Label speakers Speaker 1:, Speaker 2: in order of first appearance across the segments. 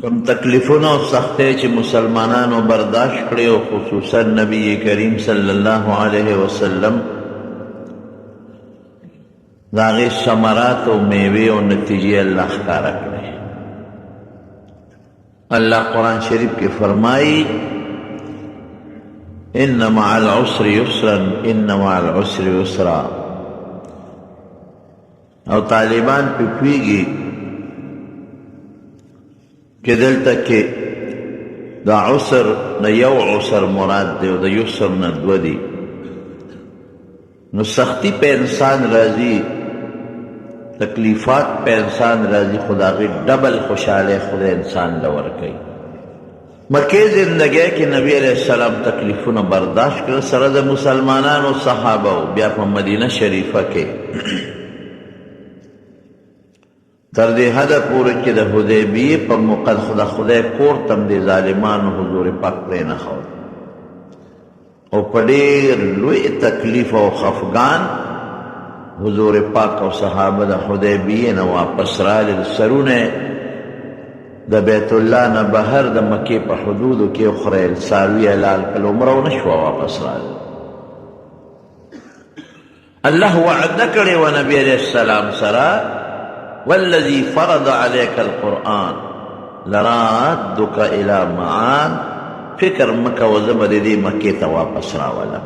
Speaker 1: کم تکلیفونه او سختۍ چې مسلمانانو برداشت کړي او خصوصا نبی کریم صلی الله علیه وسلم د هغې ثمرات او میوې او نتیجې الله ښکاره کړي. الله قرآن شریف کې فرمایي ان مع العسر یسرا ان مع العسر یسرا، او طالبان پې پوهېږي چې دلته کې د عسر نه یو عسر مراد دی او د یسر نه دوه دي. نو سختی په انسان راځي، تکلیفات په انسان راځي، خو د هغې ډبل خوشحالی خدای انسان له ورکوي. مکې زندګۍ کې نبی علیه السلام تکلیفونه برداشت کړل سره د مسلمانانو صحابه و. بیا په مدینه شریفه کې تر دې حده پورې چې د حدیبیې په موقع د خدای کور ته هم د ظالمانو حضور پاک پرېنښود او په ډېر لوی تکلیف او خفګان حضور پاک او صحابه د حدیبیې نه واپس رالل. سرونه د بیت الله نه بهر د مکې په حدودو کې وخریل، څاروي حلال کړل، عمره ونه شوه واپس رالل. الله وعده کړې وه نبي علیه السلام سره والذي فرض عليك القرآن لرادك الى معاد، فکر مکه و زه به د دې مکې ته واپس راولم.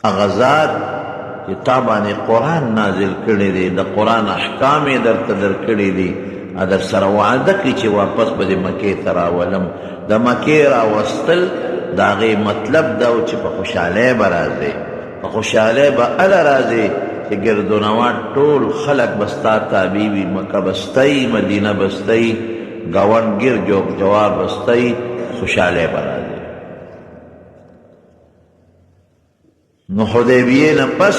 Speaker 1: هغه ذات چې تا باندې قرآن نازل کړی دی، د قرآن احکام یې درته درکړي دي، در سره وعده کړي چې واپس به د مکې ته راولم. د مکې راوستل د هغې مطلب دا و چې په خوشحالۍ به راځې، په خوشحالۍ به هله راځې چې ګردونوان ټول خلک به ستا تابع وي، مکه به ستی، مدینه به ستی، ګاونډ ګیر جوار به ستی، خوشحالۍ به راځې. نو حدیبیې نه پس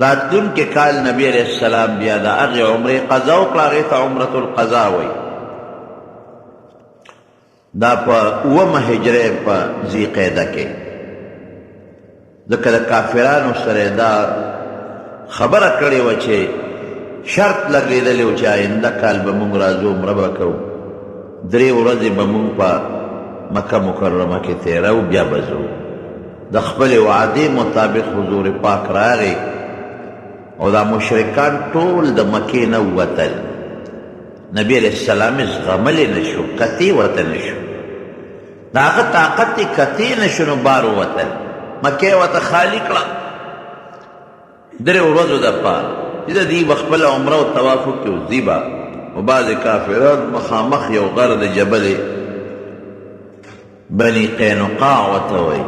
Speaker 1: راتلونکي کال نبی علیه السلام بیا د هغې عمرې قضا وکړه، هغې ته عمرة القضا وایي. دا په 9 هجرۍ په ذیقعده کې، ځکه د کافرانو سره دا خبره کړې وه چې شرط لګېدلی و چې آینده کال به موږ راځو، عمره به کوو، 3 ورځې به موږ په مکه مکرمه کې تېروو، بیا به ځو. د خپلې وعدې مطابق حضور پاک راغی او دا مشرکان ټول د مکې نه ووتل. نبی علیه السلام یې زغملی نه شو، کتې ورته نه شو، د هغه طاقت یې کتې نه شو، نو بار ووتل. مکې ورته خالي کړه 3 ورځو دپاره چې د دې به خپله عمره او طواف وکړي او ځي به. او بعضې کافران مخامخ یو غر د جبل بني قینقاع ورته وایي،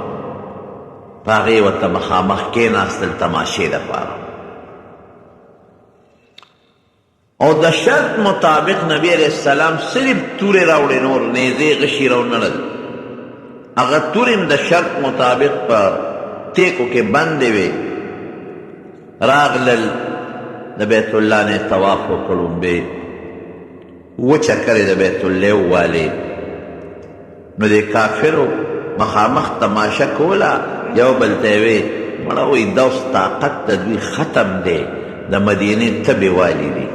Speaker 1: په هغې ورته مخامخ کېناستل تماشې دپاره. او د شرط مطابق نبی علیه السلام صرف تورې راوړې، نور نیزې غشي راونړل. هغه تورې هم د شرط مطابق په تیکو کې بندې وې. راغلل د بیت الله نه طواف وکړو، بې اووه چکرې د بیت الله ووالې. نو د کافرو مخامخ تماشه کوله، یو بل ته یې وې مړه وایي دا اوس طاقت د دوی ختم دی، د مدینې تبې والي دي.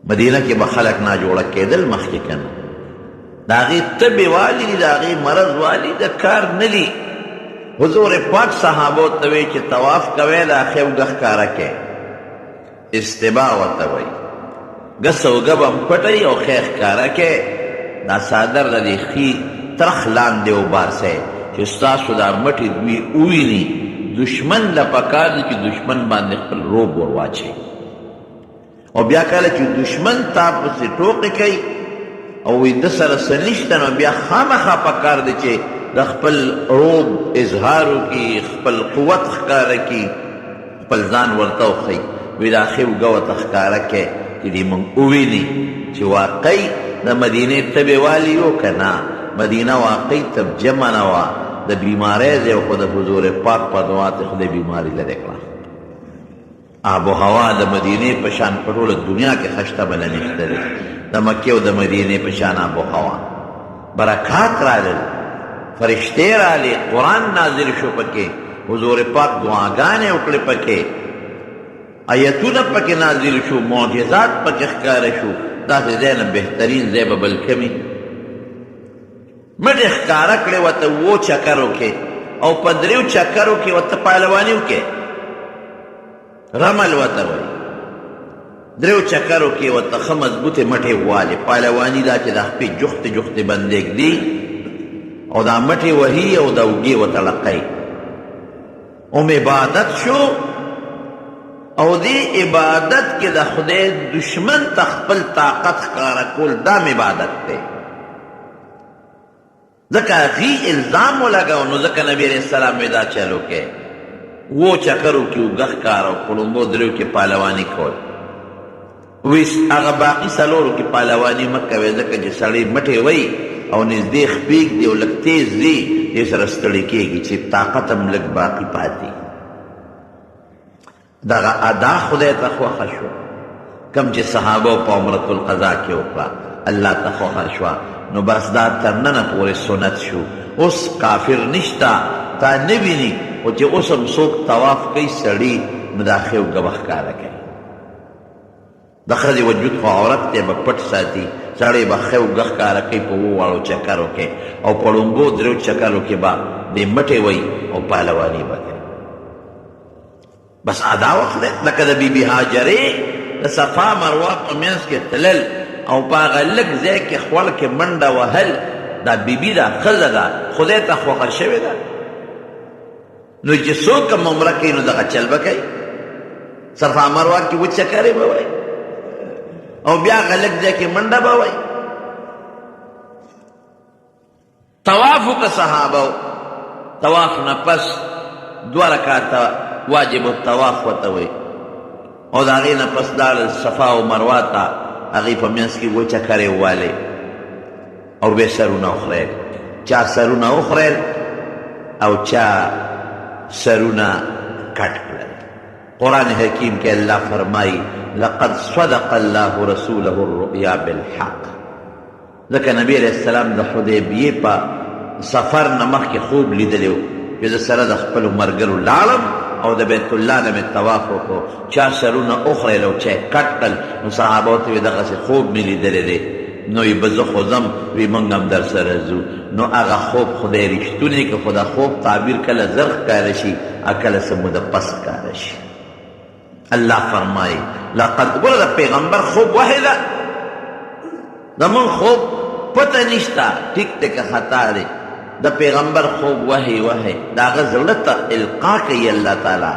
Speaker 1: مدینه کې به خلک ناجوړه کېدل مخکې که نه، د هغې تبې والي دي، د هغې مرض والي د کار نه دي. حضور پاک صحابو ته وایي چې طواف کوئ د هغې اوږه ښکاره کړئ، استباع ورته وایي. ګس اوږه به هم پټئ او ښې ښکاره کړئ. دا څادر د دې ښي ترخ لاندې وباسئ چې ستاسو دا مټې دوی وویني. دشمن له پکار دی چې دشمن باندې خپل روب ور واچوي، او بیا کله چې دشمن تا پسې ټوقې کوي او وایي ده سره څه نشته، نو بیا خامخا پکار دی چې د خپل روب اظهار وکړي، خپل قوت ښکاره کړي، خپل ځان ورته وښیي. وایي دا ښې اوږه ورته ښکاره کړئ چې دې موږ وویني چې واقعي د مدینې تبې والي و که نه. مدینه واقعي تبجمه نه وه، د بیمارۍ ځای و، خو د حضور پاک په دعا ته خدای بیماري لرې کړه. آب و هوا د مدینې په شان په ټوله دنیا کې ښه شته بله نشته دی، د مکې او د مدینې په شان آب و هوا. برکات رالل، فرشتې رالې، قرآن نازل شو پکې، حضور پاک دعاګانې وکړې پکې. آیتونه پکې نازل شو، معجزات پکې ښکاره شو، داسې ځای نه بهترین ځای به بل کمي. مټې ښکاره کړې ورته 7 چکرو کې، او په 3 چکرو کې ورته پهلواني وکړې، رمل ورته وایي. 3 چکرو کې ورته ښه مضبوطې مټې والې. پهلواني دا چې د خپې جختې جختې بندې ږدي او دا مټې وهي او دا اوږې ورته لقوي. عبادت شو، او دې عبادت کې د خدای دشمن ته خپل طاقت ښکاره کول دا عبادت دی. ځکه هغې الزام ولګاو، نو ځکه نبي علیه السلام وی دا چل وکړئ. 7 چکرو کې اوږه ښکاره او په لومبو 3 کې پهلواني کول. وی هغه باقي 4 کې پهلواني مه کوئ، ځکه چې سړی مټې وهي او نږدې خپې ږدي او لږ تیز ځي، دې سره ستړی کېږي چې طاقت هم لږ باقي پاتې. دغه ادا خدای ته خوښه شو، کم چې صحابه په عمرة القضا کې وکړه، الله ته خوښه شوه. نو بس دا تر ننه پورې سنت شو. اوس کافر نشته، تا نه ویني، خو چې اوس هم څوک طواف کوي سړي، نو دا ښې اوږه به ښکاره کوي. د ښځې وجود خو عورت دی، به پټ ساتي. سړی به ښې اوږه ښکاره کوي په 7 چکرو کې، او په لومبو 3 چکرو کې به دې مټې وهي او پهلواني به کوي. بس ادا وخت دی. لکه د بیبي هاجرې د صفا مروه په منځ کې تلل او په هغه لږ ځای کې خوړ کې منډه وهل، دا بیبي ده، ښځه ده، خدای ته خوښه شوې ده. نو چې څوک هم عمره کوي نو دغه چل به کوي. صفا مروه کې 7 چکرې به وایي او بیا هغه لږ ځای کې منډه به وایي. طواف وکړه صحابه. طواف نه پس 2 رکعاته واجب الطواف ورته وایي، او د هغې نه پس لاړل صفا او مروه ته، هغې په منځ کې 7 چکرې ووالې او بیا سرونه وخریل. چا سرونه وخریل او چا سرونه کټ کړل. قرآن حکیم کې الله فرمایي لقد صدق الله رسوله الرؤیا بالحق. ځکه نبی علیه السلام د حدیبیې په سفر نه مخکې خوب لیدلی و چې زه سره د خپلو ملګرو لاړم او د بیت الله نه مې طواف وکړو، چا سرونه وخریل او چا یې کټ کړل. نو صحابه ورته وایي دغسې خوب مې لیدلی دی. نو وي به زه خو ځم، وي موږ هم در سره ځو. نو هغه خوب خدای رښتونی که، خو د خوب تعبیر کله زر ښکاره شي، کله څه موده پس ښکاره شي. الله فرمایي لقد، ګوره د پیغمبر خوب وحی ده، زمونږ خوب پته نشته، ټیک دی که خطا دی. د پیغمبر خوب وحی د هغه زړه ته القا کوي الله تعالی.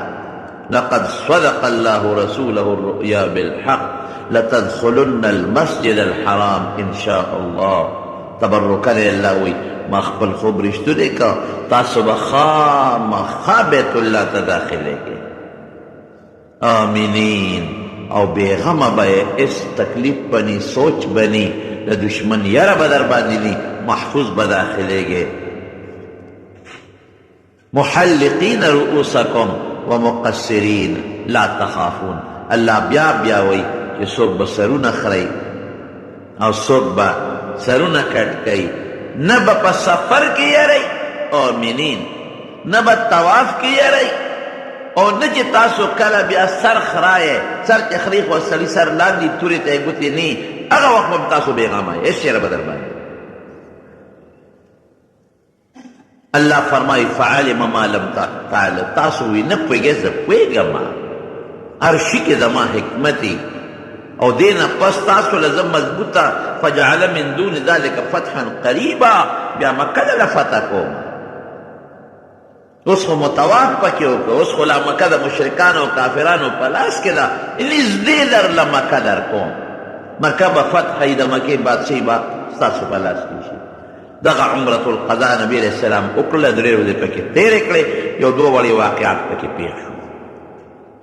Speaker 1: لقد صدق الله رسوله الرؤیا بالحق لتدخلن المسجد الحرام ان شاء الله. تبرکه دی الله وی ما خپل خوب رښتونی که، تاسو به خامخا بیت الله ته داخلېږئ آمینین، او بېغمه به یې هېڅ تکلیف بني، سوچ بني، د دشمن یره به در باندې ني، محفوظ به داخلېږئ. محلقین رؤوسکم ومقصرین لا تخافون. الله بیا وی چې څوک به سرونه خرئ او څوک به سرونه کټ کوي، نه به په سفر کې یری آمینین، نه به طواف کې یری، او نه چې تاسو کله بیا سر خرایې، سر چې خري خو سړي سر لاندې تورې ته یې ګوتې نه، هغه وخت به تاسو بېغمه یې، هېڅ شی به در باندې. الله فرمایي فعلم ما لم تعلم. تاسو وی نه پوهېږئ، زه پوهېږم، هر شي کې زما حکمت او دې نه پس تاسو له زه مضبوطه فجعل من دون ذلك فتحا قریبا، بیا مکه له فتح کوم. اوس خو مطواف پکې وکړه، اوس خو لا مکه د مشرکانو او کافرانو په لاس کې ده، نږدې درله مکه در کوم. مکه به فتح وي، د مکې بادشاهي به ستاسو په لاس کې شي. دغه عمرة القضا نبی علیه السلام وکړله، 3 ورځې پکې تېرې کړې. یو 2 وړې واقعات پکې پېښ شو.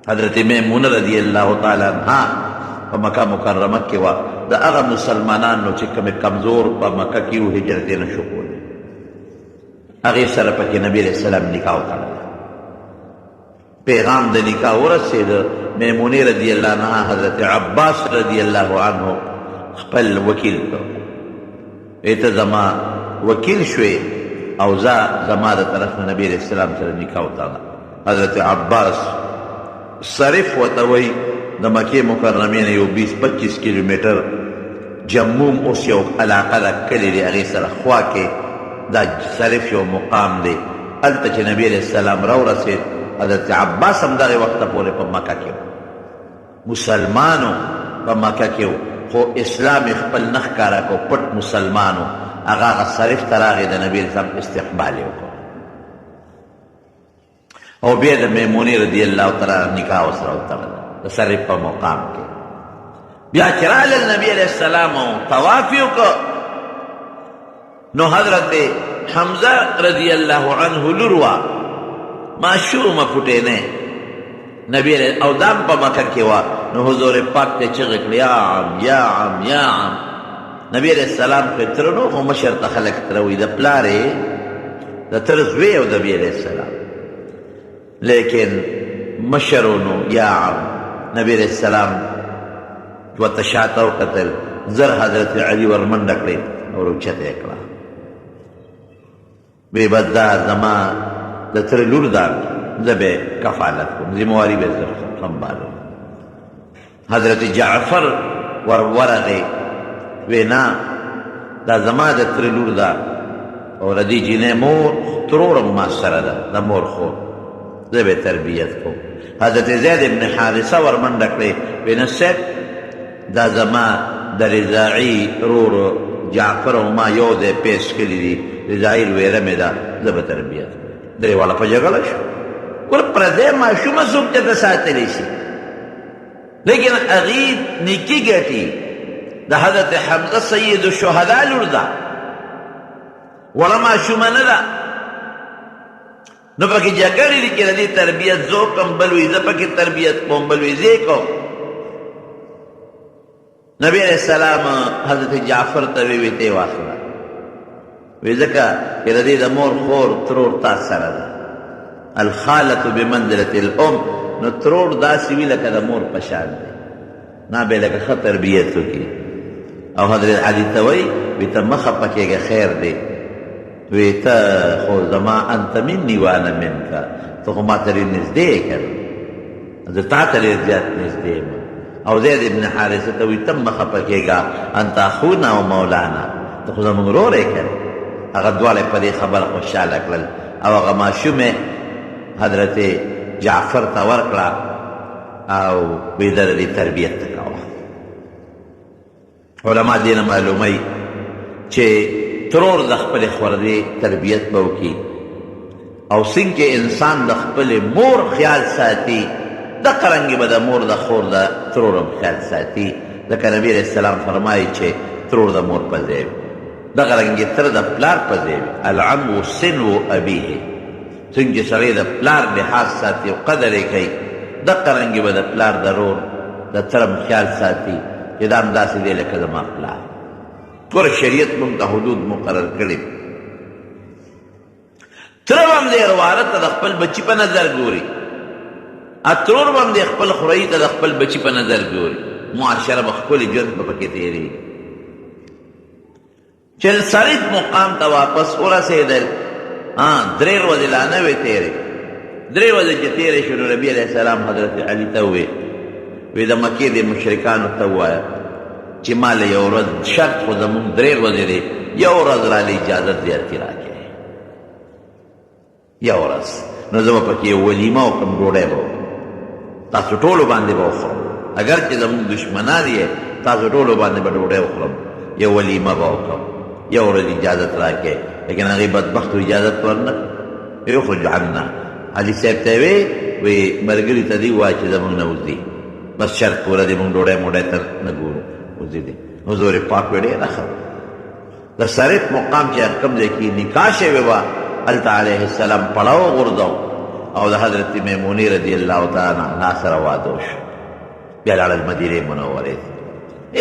Speaker 1: حضرت میمونه رضی الله تعالی عنها په مکه مکرمه کې وه. د هغه مسلمانانو چې کومې کمزور په مکه کې وو، هجرت یې نه شو کولی، هغې سره پکې نبی علیه السلام نکاح وتړله. پیغام د نکاح ورسېده. میمونې رضی الله عنها حضرت عباس رضی الله عنه خپل وکیل کړ، ته زما وکیل شوې او زما د طرف نه نبی علیه السلام سره نکاح وتړله. حضرت عباس صرف ورته وایي د مکې مکرمې نه یو 20-25 کیلومیټر جموم اوس یو علاقه ده کلي دی هغې سره خوا کې دا صرف یو مقام دی هلته چې نبي علیه السلام راورسېد حضرت عباس هم دغې وخته پورې په مکه کې مسلمانو په مکه کې خو اسلام یې خپل نه ښکاره کو پټ مسلمانو هغه صرف ته راغی د نبي علیه السلام استقبال یې وکړو او بیا د میمونې رضی الله تعالی نکاح ورسره وتړله د صرف په مقام کې بیا چې راغلل نبي علیه السلام طواف یې وکړ نو حضرت حمزه رضی الله عنه لور وه معشومه پټینه نبی علیه او دام په مکه کې وه نو حضور پاک ته چغې کړې یا عم یا عم یا عم نبی علیه السلام پرې تره نو خو مشر ته خلک تره وایي د پلار یې د تره زوی و نبي علیه السلام لیکن مشرو نو یا عم نبی علیه السلام ورته شاته وکتل زر حضرت علي ورمنډه کړې او روچته یې کړه وی بس دا زما د تره لور ده زه به کفالت کوم ذمواري به زه سنبالم حضرت جعفر ورغی وی نه دا زما د تره لور ده او د دې جینۍ مور ترورم ما سره ده د مور خور زه به تربیت کوم حضرت زید ابن حارثه ورمنډه کړې وی نه صاحب دا زما د رضاعي رور جعفر او ما یو ځای پیش کړي دي رضاعي ویره مې ده زه به تربیت درې واړه په جګړه شو ګوره پردی ماشومه څوک چېرته ساتلی شي لیکن هغې نیکي ګټي د حضرت حمزه سید الشهدا لور ده وړه ماشومه نه ده نو پکې جګړې دي چې د دې تربیت زه وکړم بل وایي زه پکې تربیت کوم بل وایي زه یې کوم نبی علیہ السلام حضرت جعفر ته وی ته واخله وی ځکه چې د دې د مور خور ترور تا سره ده الخالة بمنزلة الام نو ترور داسې وي لکه د مور په شان دی نه به لکه ښه تربیت وکړي او حضرت علي ته وایي وی ته مه خفه کېږه خیر دی وی ته خو زما انت مني وانا منکه ته خو ما ته ډېر نږدې یې که نه زه تا ته ډېر زیات نږدې یم او زید ابن حارثه ته وی تم مه خفه کېږه انت اخونا او مولانا ته خو زموږ ورور یې که هغه دواړه په دې خبره خوشحاله کړل او هغه ماشومې حضرت جعفر ته ورکړه او وی د دې تربیت ته کوه علما دې نه معلوموي چې ترور د خپلې خوردې تربیت به وکړي او څنګه انسان د خپلې مور خیال ساتي دغه رنګې به د مور د خور د ترور هم خیال ساتي ځکه نبي علیه السلام فرمایي چې ترور د مور په ځای وي دغه رنګې تره د پلار په ځای وي العم سنو ابیه څنګه سړی د پلار لحاظ ساتي او قدر یې کوي دغه رنګې به د پلار د رور د تره هم خیال ساتي چې دا هم داسې دی لکه زما پلار ګوره شریعت موږ ته حدود مقرر کړي تره به هم دی رواره ته د خپل بچي په نظر ګوري اترور به هم دی خپل خورایي ته د خپل بچي په نظر ګوري معاشره به ښکلې ژوند به پکې تېرېږي چې صرف مقام ته واپس ورسېدل 3 ورځې لا نه وې تېرې 3 ورځې چې تېرې شو نو نبي علیه السلام حضرت علي ته وویل وی د مکې د مشرکانو ته ووایه چې ما له یو ورځ شرط خو زمونږ 3 ورځې دی یو ورځ راله اجازت زیارتي راکړې یو ورځ نو زه به پکې یو ولیمه وکړم ډوډۍ به وکړم تاسو ټولو باندې به وخورم اگر چې زمونږ دشمنان یې تاسو ټولو باندې به ډوډۍ وخورم یو ولیمه به وکړم یو ورځ اجازت راکړې لیکن هغې بدبختو اجازت ورنه یخرج عنا علي صاحب ته یې وی ملګري ته دې ووایه چې زمونږ نه وځي بس شرط پوره دی مونږ ډوډۍ موډۍ ته نه ګورو وځي دی حضور پاک وی ډېره ښه د صرف مقام چې کوم ځای کې نکاح شوې وه هلته علیه السلام پړاو غورځو او د حضرت میمونې رضی الله تعالی عنها سره واده شو بیا لاړل مدینې منورې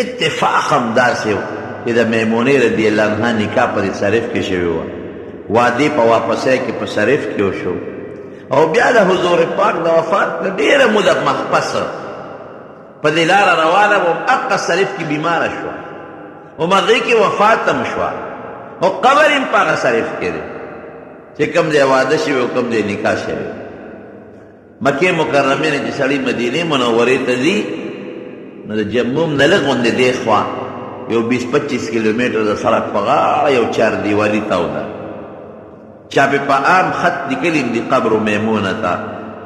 Speaker 1: اتفاق هم داسې و چې د میمونې رضی الله عنها نکاح په دې صرف کې شوې وه وادي په واپسۍ کې په صرف کې وشو او بیا د حضور پاک د وفات نه ډېره موده مخپسه په دې لاره روانه وم اقا صرف کې بیماره شوه همغې کې وفات هم شوه او قبر هم په هغه صرف کې دی چې کوم ځای واده شوی او کوم ځای نکاح شوی مکې مکرمې نه چې سړی مدینې منورې ته ځي نو د جموم نه لږ غوندې دې خوا یو 20-25 کیلومتر د سړک په غاړه یو چار دیوالي توده چا پې په عام خط لیکلي دي قبر میمونته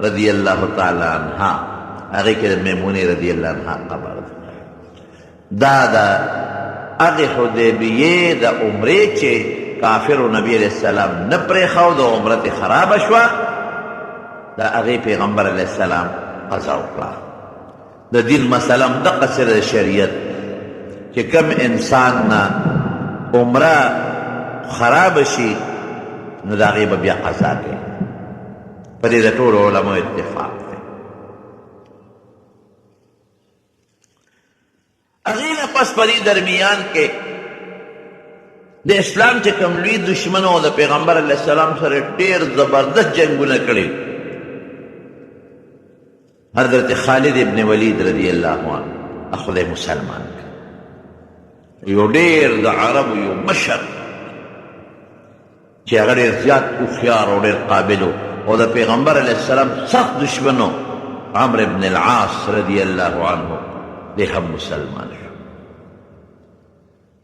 Speaker 1: رضی الله تعالی عنها هغې کې د میمونې رضی الله عنها قبر ده دا د هغې حدیبیې د عمرې چې کافرو نبی علیه السلام نه پرېښود د عمرت خرابه شوه د هغې پیغمبر علیه السلام قضا وکړه د دین مسله هم دقسې د شریعت چې کم انسان نه عمره خرابه شي نو د هغې به بیا قضا کوي په دې د ټولو علماو اتفاق دی هغې نه پس په دې درمیان کې د اسلام چې کوم لوی دشمن او د پیغمبر علیه السلام سره ډېر زبردست جنګونه کړي حضرت خالد ابن ولید رضی الله عنه خدای مسلمان یو ډېر د عربو یو مشر چې هغه ډېر زیات هوښیار او ډېر قابل او د پیغمبر علیه السلام سخت دشمن و عمرو ابن العاص رضی الله عنه دی هم مسلمان شو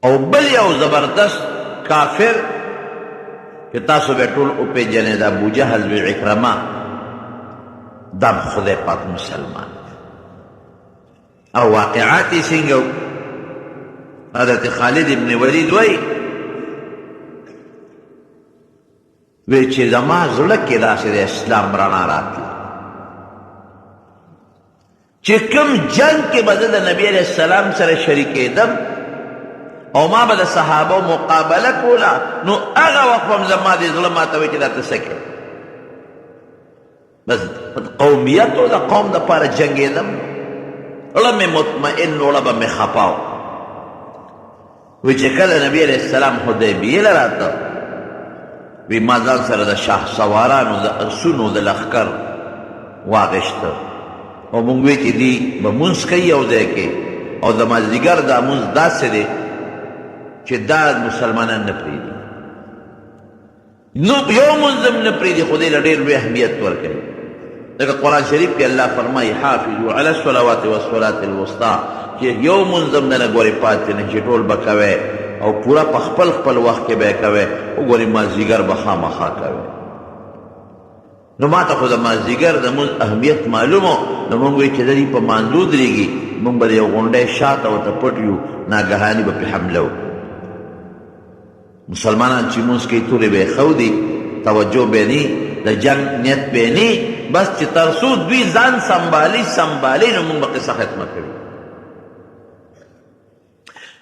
Speaker 1: او بل یو زبردست کافر چې تاسو به ټول وپېژنئ د ابوجهل و عکرمه دا خدای پاک مسلمان او واقعات یې څنګه حضرت خالد ابن ولید وایي وی چې زما زړه کې داسې د اسلام رڼا راتله چې کوم جنګ کې به زه د نبي علیه السلام سره شریکېدم او ما به د صحابو مقابله کوله نو هغه وخت به هم زما د زړه ماته وایي چې دا ته څه کوې بس قومیت او د قوم دپاره جنګېدم زړه مې مطمئن و زړه به مې خفه و وی چې کله نبي علیه السلام حدیبیې له راته وی ما ځان سره د شاه سوارانو د اسونو د لښکر واغېسته او موږ وی چې دي به مونځ کوي یو ځای کې او د مازدیګر دا مونځ داسې دی چې دا مسلمانان نه پرېږدي نو یو مونځ هم نه پرېږدي خو دې له ډېر لوی اهمیت ورکوي لکه قرآن شریف کې الله فرمایي حافظو علی الصلوات والصلاة الوسطی چې یو مونځ هم نه ګورې پاتې نه چې ټول به کوی او پورا په خپل خپل وخت کې به یې کوی وګورې مازدیګر به خامخا کوی نو ما ته خو د مازدیګر د مونځ اهمیت معلوم و نو موږ وایي چې د دې په مانځو درېږي موږ به د یو غونډی شاته ورته پټ یو ناګهاني به پرې حمله وکړو مسلمانان چې مونځ کوي تورې به یې ښودي توجه به نه د جنګ نیت به نه بس چې تر څو دوی ځان سنبالي نو موږ به قصه ختمه کوي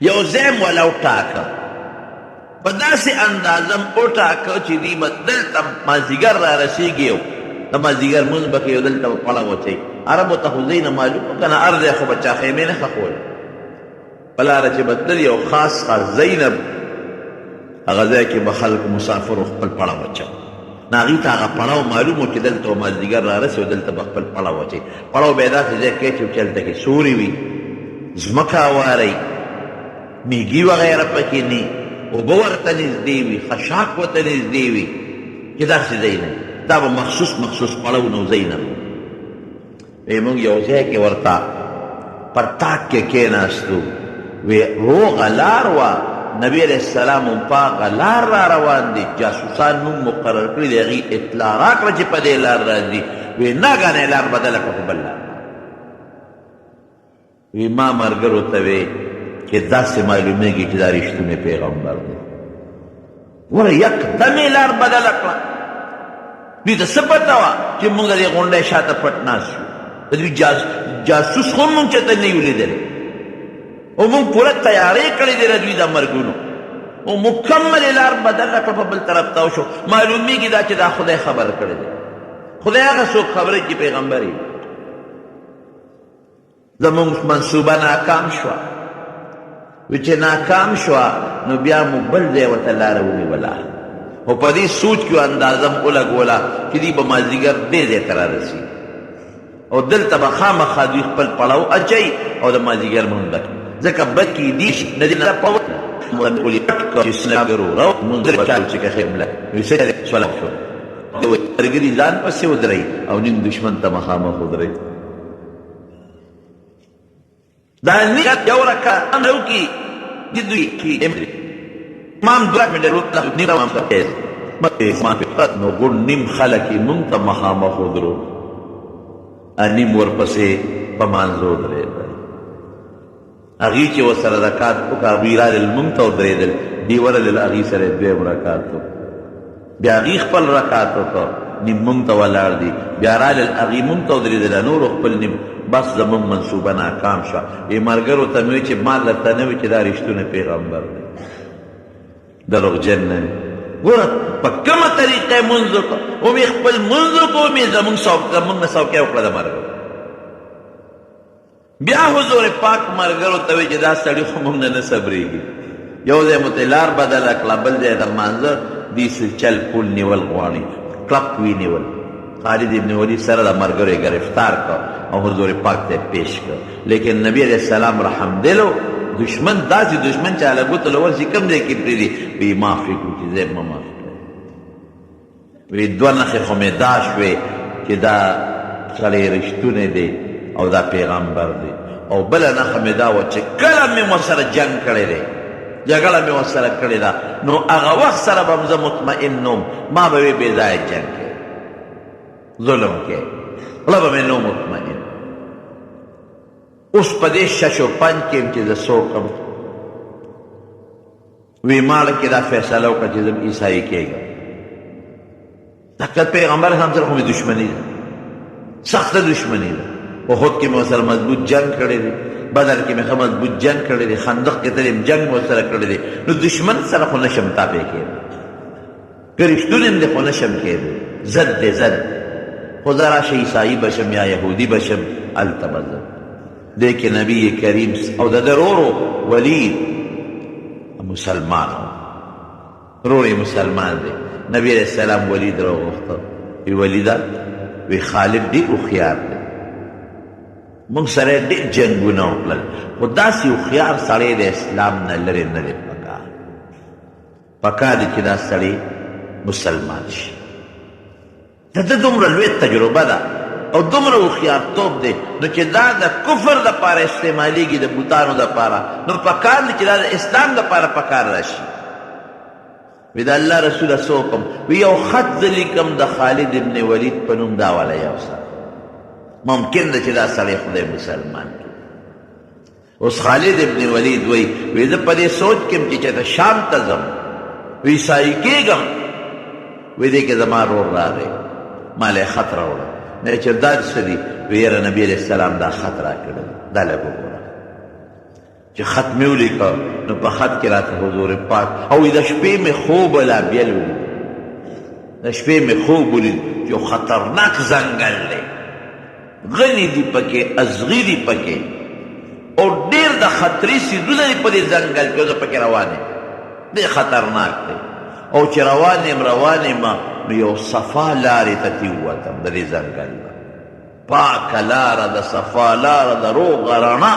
Speaker 1: یو ځای م وله وټاکه په داسې اندازه م وټاکه چې دوی به دلته مازدیګر را رسېږي د مازدیګر مونځ به کوي او دلته به پړه واچوي عربو ته خو ځای نه معلوم و که نه هر ځای خو به چا خیمې نه ښخولې په لاره چې به تلل یو خاص ځای نه هغه ځای کې به خلکو مسافرو خپل پړه واچوه نو هغوی ته هغه پړاو معلوم و چې دلته به مازدیګر را رسي او دلته به خپل پړه واچوي پړاو به یې داسې ځای کې اچوي چې هلته کې سوري وي ځمکه هواری میږي وغیره پکې نه اوبه ورته نږدې وي خشاک ورته نږدې وي چې داسې ځای نه دا به مخصوص پړاو نه ځای نه وی موږ یو ځای کې ورته پر تاک کې کېناستو وی روغه لار وه نبی علیه السلام هم په هغه لار را روان دي جاسوسان موږ مقرر کړي د هغې اطلاع راکړه چې په دې لار راځي وی ناګانې لار بدله کړه په بل لار وی ما ملګرو ته وی چې داسې معلومېږي چې دا رښتونی پیغمبر دی وره یکدم یې لار بدله کړه دوی ته څه پته وه چې موږ د دې غونډۍ شاته پټ ناست یو د دوی جاسوس خو موږ چېرته نه یو لیدلی او موږ پوره تیاری کړې دی د دوی د مرګونو او مکمل یې لار بدله کړه په بل طرف ته وشو معلومېږي دا چې دا خدای خبر کړی دی خدای هغه څوک خبره چې پیغمبر یې زمونږ منصوبه ناکام شوه وی چې ناکام شوه نو بیا مو بل ځای ورته لاره ونیوله خو په دې سوچ کې اندازه م ولګوله چې دوی به مازدیګر دې ځای ته رارسي او دلته به خامخا دوی خپل پړاو اچوي او د مازدیګر مونځ به کوي ځکه بد کېدي شي نه دې نه پوه چې اسلام ګرو منځر بچال چې که خیمله وی څه سوال شو ملګري ځان پسې ودرئ او نیم دشمن ته مخامخ ودرئ. دا نیت یو رکعت وکړي امام دوه منډه نو ګڼ نیم خلک یې مونږ ته مخامخ ودرو، نیم ورپسې په مانځو درېدل. هغې چې ورسره رکعت وکړه هغوی رالل مونږ ته ودرېدل، دې ورغلل هغې سره یې دویم رکعت وکړ، بیا هغې خپل رکعت وکړ، نیم مونږ ته ولاړ دي، بیا رالل هغې مونږ ته ودرېدل، نورو خپل نیم، بس زمونږ منصوبه ناکام شوه. وی ملګرو ته مې وایي چې ما درته نه وي چې دا رښتونه پیغمبر دی، دروغجن نه وي. ګوره په کومه طریقه یې مونځ وکړه، ومې خپل مونځ وکړه، ومې زمونږ نه څوکۍ وکړه د ملګرو. بیا حضور پاک ملګرو ته وایي چې دا سړي خو مونږ نه صبرېږي، یو ځای مو ته لار بدله کړه، بل ځای د مانځه دې چل پول نیول غواړي، کلک ونیول. خالد ابن ولید سره د ملګرو یې ګرفتار کړ او حضور پاک ته پیش کړ. لیکن نبی علیه السلام رحم دلو، دشمن داسې دشمن چې هله ګوته له ورسي کوم ځای کې پرېږدي، وی معاف یې کړو چې ځای مه معاف کړئ. وی دوه نښې خو مې دا شوې چې دا سړی رښتونی دی او دا پیغمبر دی، او بله نښه مې دا وه چې کله مې ورسره جنګ کړی دی، جګړه مې ورسره کړې ده، نو هغه وخت سره به زه مطمئن نوم، ما به وی بې ځایه جنګ کوي، ظلم کوي، خوله به مې نو مطمئن. اوس په دې شش و پنج کې چې زه څوکم، وی ماړه کې دا فیصله وکړه چې زه عیسایي کېږم. حقیقت پیغمبر هم سره خو مې دشمني ده، سخته دشمني ده. احد کې مې ورسره مضبوط جنګ کړی دی، بدر کې مې ښه مضبوط جنګ کړی دی، خندق کې تل جنګ مې ورسره کړی دی، نو دشمن سره خو نشم تابع کېدی، که رښتونی یم دی خو نشم کېدی، ضد دی ضد. خو زه راشه عیسایي بشم یا یهودي بشم، هلته به ځم. دی کې نبی کریم او د ده ورورو ولید مسلمان و، ورور یې مسلمان دی. نبی علیه السلام ولید راوغوښته، وی ولیده، وی خالد ډېر هوښیار دی، مونږ سره یې ډېر جنګونه وکړل، خو داسې هوښیار سړی د اسلام نه لرې نه دی پکار، پکار دی چې دا سړی مسلمان شي. د ده دومره لوی تجربه ده او دومره هوښیارتوب دی، نو چې دا د کفر دپاره استعمالیږي، د بوتانو دپاره، نو پکار دی چې دا د اسلام دپاره پکار راشي. وی د الله رسوله څه وکړم، وی یو خط زه لیکم د خالد ابن ولید په نوم، دا والا یو سره ممکن ده چې دا سړی خدای مسلمان کړي. اوس خالد ابن ولید وی زه په دې سوچ کې یم چې چېرته شام ته ځم، وی عیسایي کېږم، وی دی کې زما رور راغی، ما له یې خط راوړه، مې چې دا څه دي، وی یاره نبي علیه السلام دا خط راکړی، دا لږ وګوره. چې خط مې ولیکه، نو په خط کې راته حضور پاک، او د شپې مې خوب لا بیل ولید، د شپې مې خوب ولید، یو خطرناک ځنګل دی، غني دي پکې، ازغي دي پکې، او ډېر د خطرې څیزونه دي په دې ځنګل کې، زه پکې روان یم، ډېر خطرناک دی. او چې روان یم نو یو صفا لارې ته تېووتم د دې ځنګل نه، پاکه لاره د صفا لاره د روغه رڼا،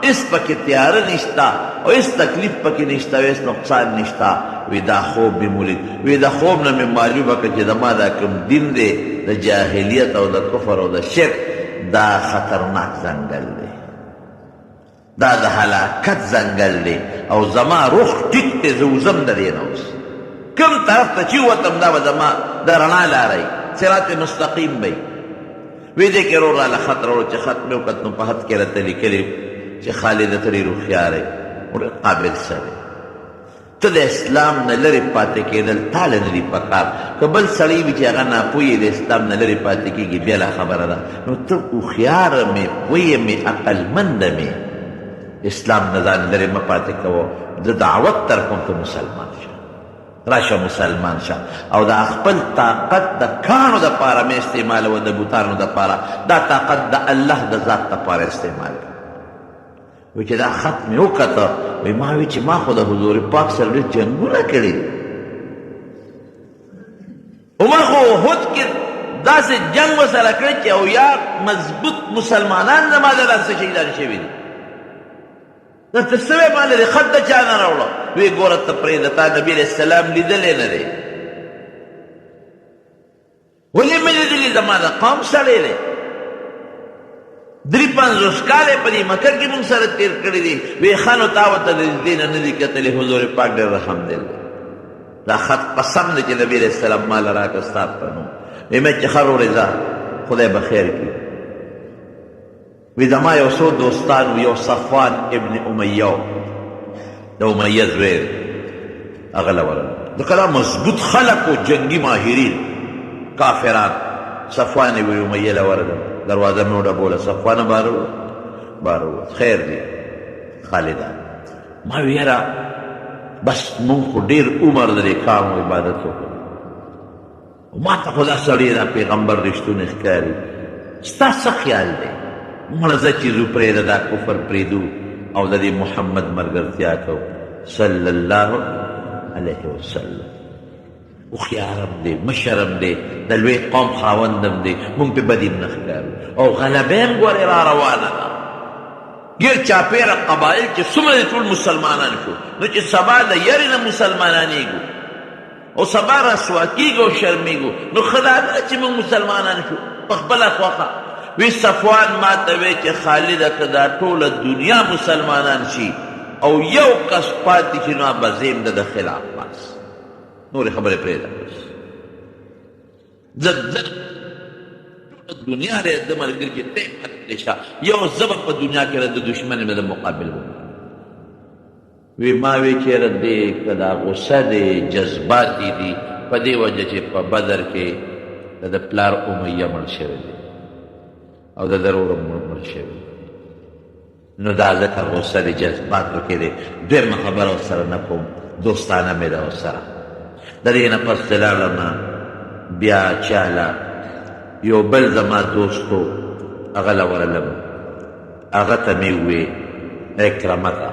Speaker 1: هېڅ پکې تیاره نشته او هېڅ تکلیف پکې نشته او هېڅ نقصان نشته. وی دا خوب مې ولید، وی د خوب نه مې معلومه کړه چې زما دا کوم دین دی د جاهلیت او د کفر او د شرک، دا خطرناک ځنګل دی، دا د هلاکت ځنګل دی، او زما روح ټیک دی، زه وځم د دې نه اوس کوم طرف ته چې ووتم، دا به زما د رڼا لاره وي، صراط مستقیم به وي. وی دی کې ورور راله خط راوړو، چې خط مې وکت، نو په خط کې راته لیکلي چې خالد ته ډېر هوښیار یې او ډېر قابل سړی، ته د اسلام نه لرې پاتې کېدل تا له نه دي پکار، که بل سړی وي چې هغه ناپوهه د اسلام نه لرې پاتې کېږي، بېله خبره ده، نو ته هوښیاره مې، پوهه مې، عقلمنده مې، اسلام نه ځان لرې مه پاتې کوه، د دعوت طرف کوم ته مسلمان شه، راشه مسلمان شه، او د خپل طاقت د کاڼو دپاره مې استعمالوه، د بوتانو دپاره، دا طاقت د الله د ذات دپاره استعمال کړه. وی چې دا خط مې وکته، وی ما وی چې ما خو د حضور پاک سره ډېر جنګونه کړي، او ما خو احد کې داسې جنګ ورسره کړی چې او یا مضبوط مسلمانان زما د لاسه شهیدان شوي دي، درته څه وی ما لرې خط د چا نه راوړه، وی ګوره ته پرېږده، تا نبي علیه السلام لیدلی نه دی، د قوم سړی دی 53 کاله په دې مکه کې موږ سره تیر کړي دي وی خانو تا ورته د دې نه دي کتلې حضور پاک ډېر رحم دی دا خط قسم دی چې نبی علیہ السلام مال راکړه ستا په نوم ویمه چې ښه ورځه خدای به خیر کړي وی زما یو څو دوستان یو صفوان ابن امیه د امیه زوی هغه له ورغله ځکه دا مضبوط خلک و جنګي ماهرین کافران صفوان ابن امیه له ورغله دروازه مې وډبوله صفوان باره خیر دی خالده ما وی یاره بس مونږ خو ډېر عمر د دې کار و عبادت وکړو ما ته خو دا سړی دا پیغمبر رښتونی ښکاري ستا څه خیال دی مړه زه چې ځو پرېږده دا کفر پرېږدو او د دې محمد ملګرتیا کوو صلی الله علیه وسلم هوښیارم دی مشرم دی د لوی قوم خاوندم دی مونږ پې بدي نه ښکارو او غلبه هم ګورې را روانه ده ګیر چاپېره قبایل چې څومره دي ټول مسلمانان شو نو چې سبا د یرې نه مسلمانانېږو او سبا رسوا کېږو او شرمېږو نو ښه دا نه چې موږ مسلمانان شو په خپله خوښه وی صفوان ما ته وی چې خالده که دا ټوله دنیا مسلمانان شي او یو کس پاتې شي نو به زه یم د خلاف بس نورې خبرې پرېږده بس زه دنیا دی د ملګري چې تی پاتې شه یو زه به په دنیا کې د دشمن یم د مقابل وکړم وی ما وی چېره دی که دا غصه دی جذبات دي په دې وجه چې په بدر کې د پلار امیه مړ شوی دی او د ضرور مړ شوی نو دا ځکه غصه دی جذبات پکې دی دویمه خبره ورسره نه کوم دوستانه مې ده ورسره د دې نه پس زه لاړم بیا چاله یو بل زما دوستو هغه له ورغلم هغه ته مې ووې اکرمه ته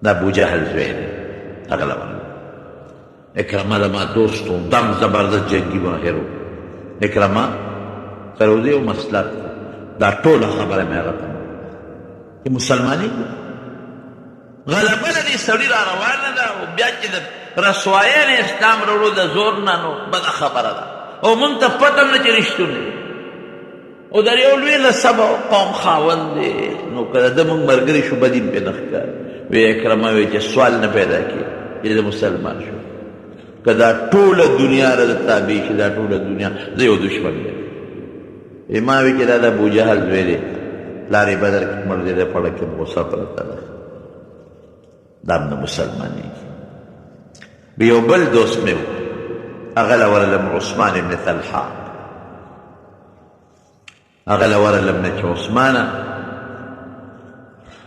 Speaker 1: د ابوجهل زوی دی هغه له ورغلم اکرمه زما دوستو دم زبردست جنګي ماهر و اکرمه سرودی او مسلک دا ټوله خبره مې هغه ته چې مسلماني غلبه د دې سړي را روانه ده او بیا چې د رسوایانې اسلام راوړو د زور نه نو بده خبره ده او مونږ ته پته نه چې رښتونی او د یو لوی نسب او قوم خاوند دی نو که د مونږ ملګري شو بدي پې نه ښکاري وی اکرمه وی چې سوال نه پیدا کړي چې زه مسلمان شو که دا ټوله دنیا راته تابع شي دا ټوله دنیا زه یو دشمن یم ما وی چې دا د ابوجهل زوی دی پلار یې بدر کې مړ دی د پړه کې غوسه پرته ده دا هم نه مسلمانېږي یو بل دوست مې و هغه له ورغلم عثمان ابن طلحه هغه له ورغلم نه چې عثمانه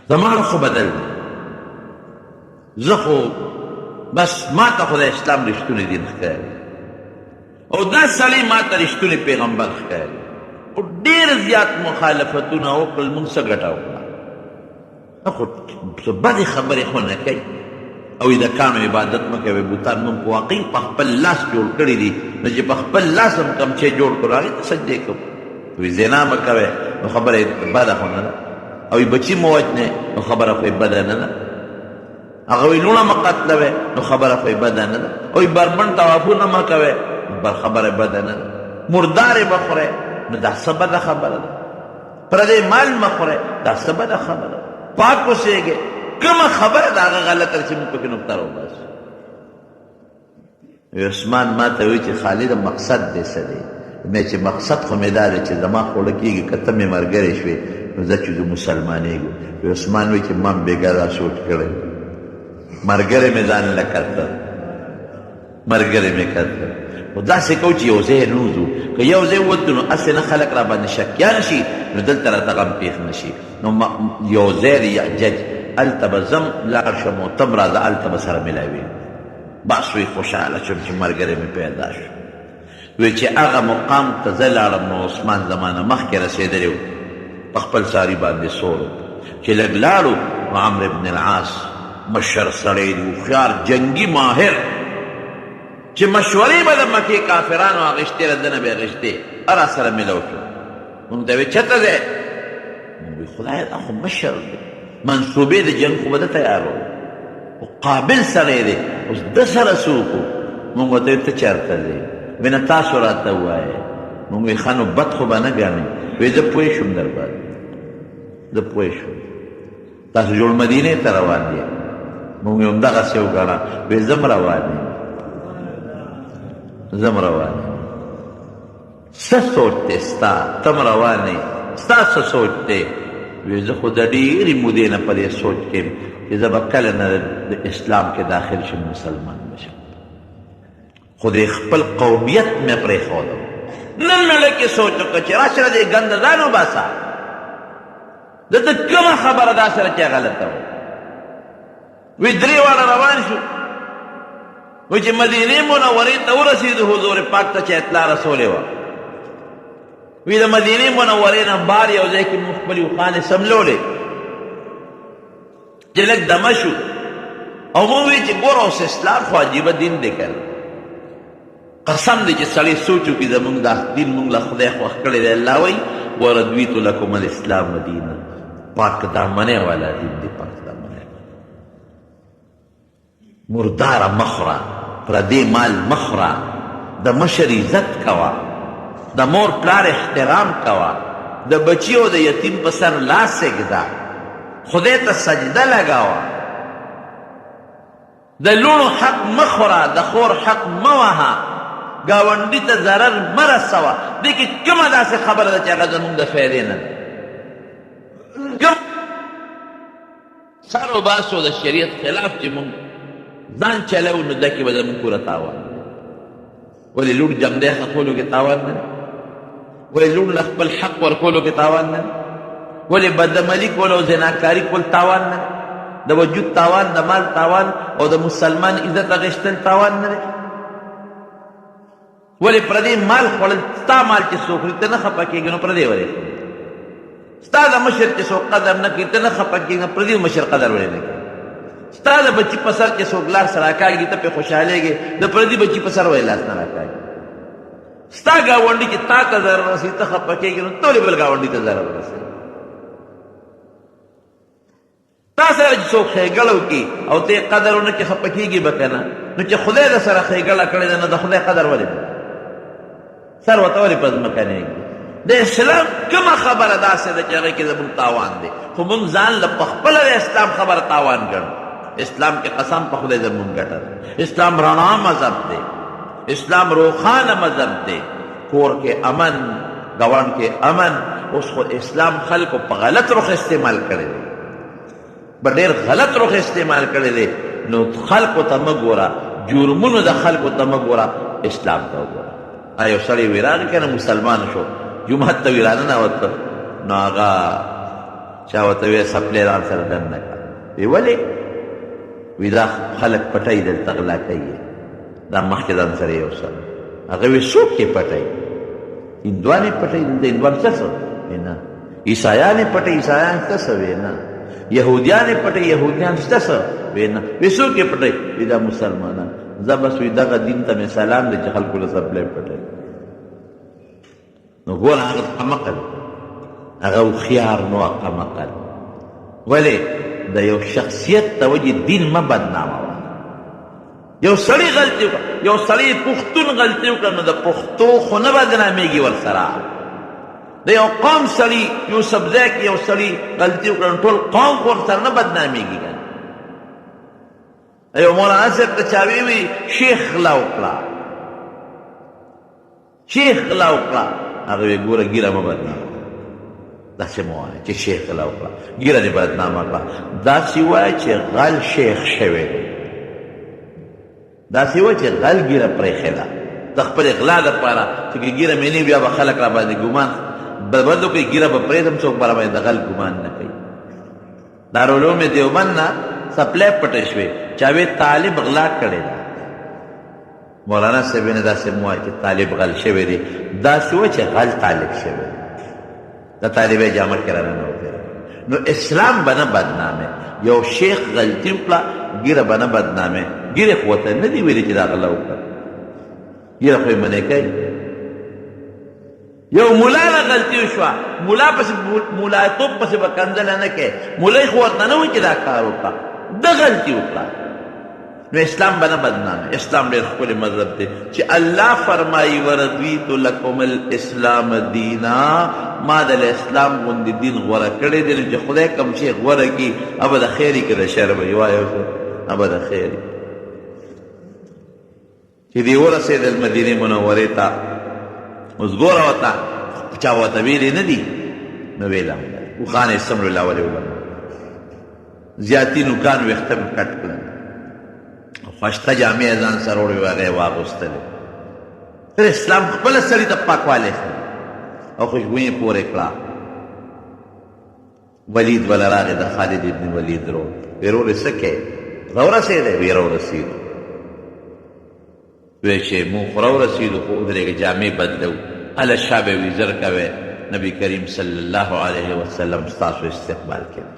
Speaker 1: زما خو بدل دی زه خو بس ما ته خو د اسلام رښتونی دین ښکاري او دا سړی ما ته رښتونی پیغمبر ښکاري او ډېر زیات مخالفتونه وکړل موږ څه ګټه وکړه خو بدې خبرې خو نه کوي او د کانو عبادت مه کوئ بوتان موږ واقعي په خپل لاس جوړ کړي دي نو چې په خپل لاس هم کوم شی جوړ کړو هغې ته سجدې کوو وی زنا مه کوئ نو خبره یې بده خو نه ده او بچي مه وجنې نو خبره خو یې بده نه ده هغه وی لوڼه مه قتلوئ نو خبره خو یې بده نه ده او بربند طوافونه مه کوئ نو خبره یې بده نه ده مردارې مه خورئ نو دا څه بده خبره ده پردی مال مه خورئ دا څه بده خبره ده پاک اوسېږئ کومه خبره د هغه غلطه چې موږ پکې نقطه راوباسو عثمان ما ته وایي چې خالده مقصد دې څه دی مې چې مقصد خو مې دا دی چې زما خوله کېږي که ته مې ملګری شوې نو زه چې زه مسلمانېږو عثمان وایي چې ما هم بېګا دا سوچ کړی ملګری مې ځان له کتل ملګری مې کتل خو داسې کوو چې یو ځای نه وځو که یو ځای ووتو نو هسې نه خلک را باندې شکیان شي نو دلته راته غم پېښ نه شي نو یو ځای د یعجج هلته به ځم لاړ شم او ته م راځه هلته به سره ملاوي بس وی خوشحاله شم چې ملګری مې پیدا شو وی چې هغه مقام ته زه لاړم نو عثمان زمانه مخکې رسېدلی و په خپل ساري باندې سور چې لږ لاړو نو عمرو بن العاص مشر سړی دی هوښیار جنګي ماهر چې مشورې به د مکې کافرانو اخېستې له ده نه به اخېستې را سره ملو شو مونږ ته وی چېرته دی مونږ وی خدایه دا خو مشر دی منصوبې د جنګ خو به ده تیار و خو قابل سړی دی اوس ده سره څوک و مونږ ورته وی ته چېرته دی وی نه تاسو راته ووایئ مونږ وی ښه نو بد خو به نه ګڼئ وی زه پوه شوم در باندې زه پوه شوم تاسو جوړ مدینې ته روان دی مونږ یې همدغسې وګڼه وی زم روان یم زم روان یم څه سوچ دی ستا تم روان یې ستا څه سوچ دی وی زه خو د ډېرې مودې نه په دې سوچ کې یم چې زه به کله نه د اسلام کې داخل شم مسلمان بشم خو د خپل قومیت مې پرېښودم نن نړۍ کې سوچ وکړه چې راشه دې ګنده ځان وباسه د ده کومه خبره دا سره چې غلطه وه وی درې واړه روان شو وی چې مدینې منورې ته ورسېدو حضور پاک ته چې اطلاع رسولې وه وی د مدینې منورې نه بار یو ځای کې موږ خپلې اوښانې سملولې چې لږ دمه شو او مو وی چې ګوره اوس اسلام خو عجیبه دین دی که قسم دی چې سړی سوچ وکړي زموږ دا دین موږ له خدای خوښ کړی دی الله وایي ورضویت لکم الاسلام دینا پاک دامنې والا دین دی پاک دامنې مرداره مخوره پردې مال مخوره د مشر عزت کوه د مور پلار احترام کوه د بچي او د یتیم په سر لاس ایږده خدای ته سجده لګوه د لوڼو حق مه خوره د خور حق مه وهه ګاونډي ته ضرر مه رسوه دې کې کومه داسې خبره ده چې هغه زموږ د فایدې نه ده کوم سر وباسو د شریعت خلاف چې مونږ ځان چلو نو ده کې به زموږ پوره تاوان ولې لوڼ جمدی خښولو کې تاوان نه ولې لوڼ له خپل حق ورکولو کې تاوان نه ولې بدعملي کول او زناکاري کول تاوان نه د وجود تاوان د مال تاوان او د مسلمان عزت اخیستل تاوان نه دی ولې پردې مال خوړل ستا مال چې څوک خوري ته نه خفه کېږي نو پردې ولې خوري ستا د مشر چې څوک قدر نه کوي ته نه خفه کېږي نو پردې مشر قدر ولې نه کوي ستا د بچي په سر چې څوک لاس راکاږي ته پرې خوشحالېږي د پردي بچي په سر ولې لاس نه راکاږي ستا ګاونډي چې تا ته ضرر رسوي ته خفه کېږي نو ته ولې بل ګاونډي ته ضرر رسوي تا سره چې څوک ښېګړه وکړي او ته یې قدر ونه کړې خفه کېږي به که نه نو چې خدای د سره ښېګړه کړې ده نو د خدای قدر ولې نه سر ورته ولې په ځمکنېږي د اسلام کومه خبره داسې ده چې هغې کې زموږ تاوان دی خو موږ ځان له پخپله د اسلام خبره تاوان ګڼو اسلام کې قسم په خدای زموږ ګټه ده اسلام رڼا مذهب دی اسلام روښانه مذهب دی کور کې امن ګاونډ کې امن اوس خو اسلام خلکو په غلط رخ استعمال کړی دی په ډېر غلط رخ استعمال کړی دی نو خلکو ته مه ګوره جرمونو د خلکو ته مه ګوره اسلام ته وګوره یو سړی وی راغی که نه مسلمان شو جومات ته وی راننوته نو هغه چا ورته وی سپلی ځان سره دننه کړه وی ولې وی دا خلک پټی دلته غلا کوي دا مخکې ځان سره یو سره هغه وی څوک یې پټی هندوان یې پټی دلته هندوان څه څه وی نه عیسایان یې پټی عیسایان څه څه وی نه یهودیان یې پټی یهودیان څه څه وی نه وی څوک یې پټی وی دا مسلمانان زه بس وی دغه دین ته مې سلام دی چې خلکو له سپلی پټی نو ګوره هغه قمقل هغه هوښیار نو قمقل ولې د یو شخصیت ته وجې دین مه بدناموه یو سړي غلطي وکړه یو سړي پښتون غلطي وکړه نو د پښتو خو نه بدنامېږي ورسره د یو قوم سړي یوسفزی کې یو سړي غلطي وکړه نو ټول قوم خو ورسره نه بدنامېږي یو مولانا صاحب ته چا وی شیخ غلا وکړه شیخ غلا وکړه هغه وی ګوره ګیره مه بدنامه داسې مه وایه چې شیخ غلا وکړه ګیره دې بدنامه کړه داسې وایه چې غل شیخ شوی دی داسې وایه چې غل ګیره پرېښې ده د خپلې غلا دپاره چې ګیره مې نه بیا به خلک را باندې ګمان بد وکړي ګیره به پرېږدم څوک به را باندې د غل ګمان نه کوي دارالعلوم دیوبند نه سپلی پټې شوې چا وی طالب غلا کړې ده مولانا صاحب نه داسې مه وایه چې طالب غل شوی دی داسې وایه چې غل طالب شوی دی د طالبۍ جامه کې راننوتی نو اسلام به نه بدنامې یو شیخ غلطي وکړه ګیره به نه بدنامې ګیرې خو ورته نه دي ویلي چې دا غله وکړه ګیره خو یې منې کوي یو ملا نه غلطي وشوه ملا پسې ملایتوب پسې به کنځله نه کوې ملای خو ورته نه وایي چې دا کار وکړه ده غلطي وکړه نو اسلام به نه بدنامه. اسلام ډېر ښکلی مذهب دی چې الله فرمایي ورضیت لکم الاسلام دینا، ما د اسلام غوندې دین غوره کړی دی. نو چې خدای کوم شی غوره کړي هغه د خیر کړي، د شر به یې وایو هغه د خیر. چې دی ورسېدل مدینې منورې ته، اوس ګوره ورته چا ورته ویلي نه دي، نو ویله اوښان یې څومره لاولې ولګول، زیاتي نوکان ویښته مې کټ کړل، خوشته جامې یې ځان سره وړې وې هغه یې واغوستلې. تر اسلام خپله سړي ته پاکوالی ښيي او خوشبویي پورې کړه. ولید وله راغی، د خالد ابن ولید رور، ویې رورې څه کوې؟ راورسېدی؟ ویې راورسېدو. وی چې مونږ خو راورسېدو خو ودرېږه جامې بدلو. هله شا به وي زر کوئ، نبي کریم صلی الله علیه وسلم ستاسو استقبال کوي،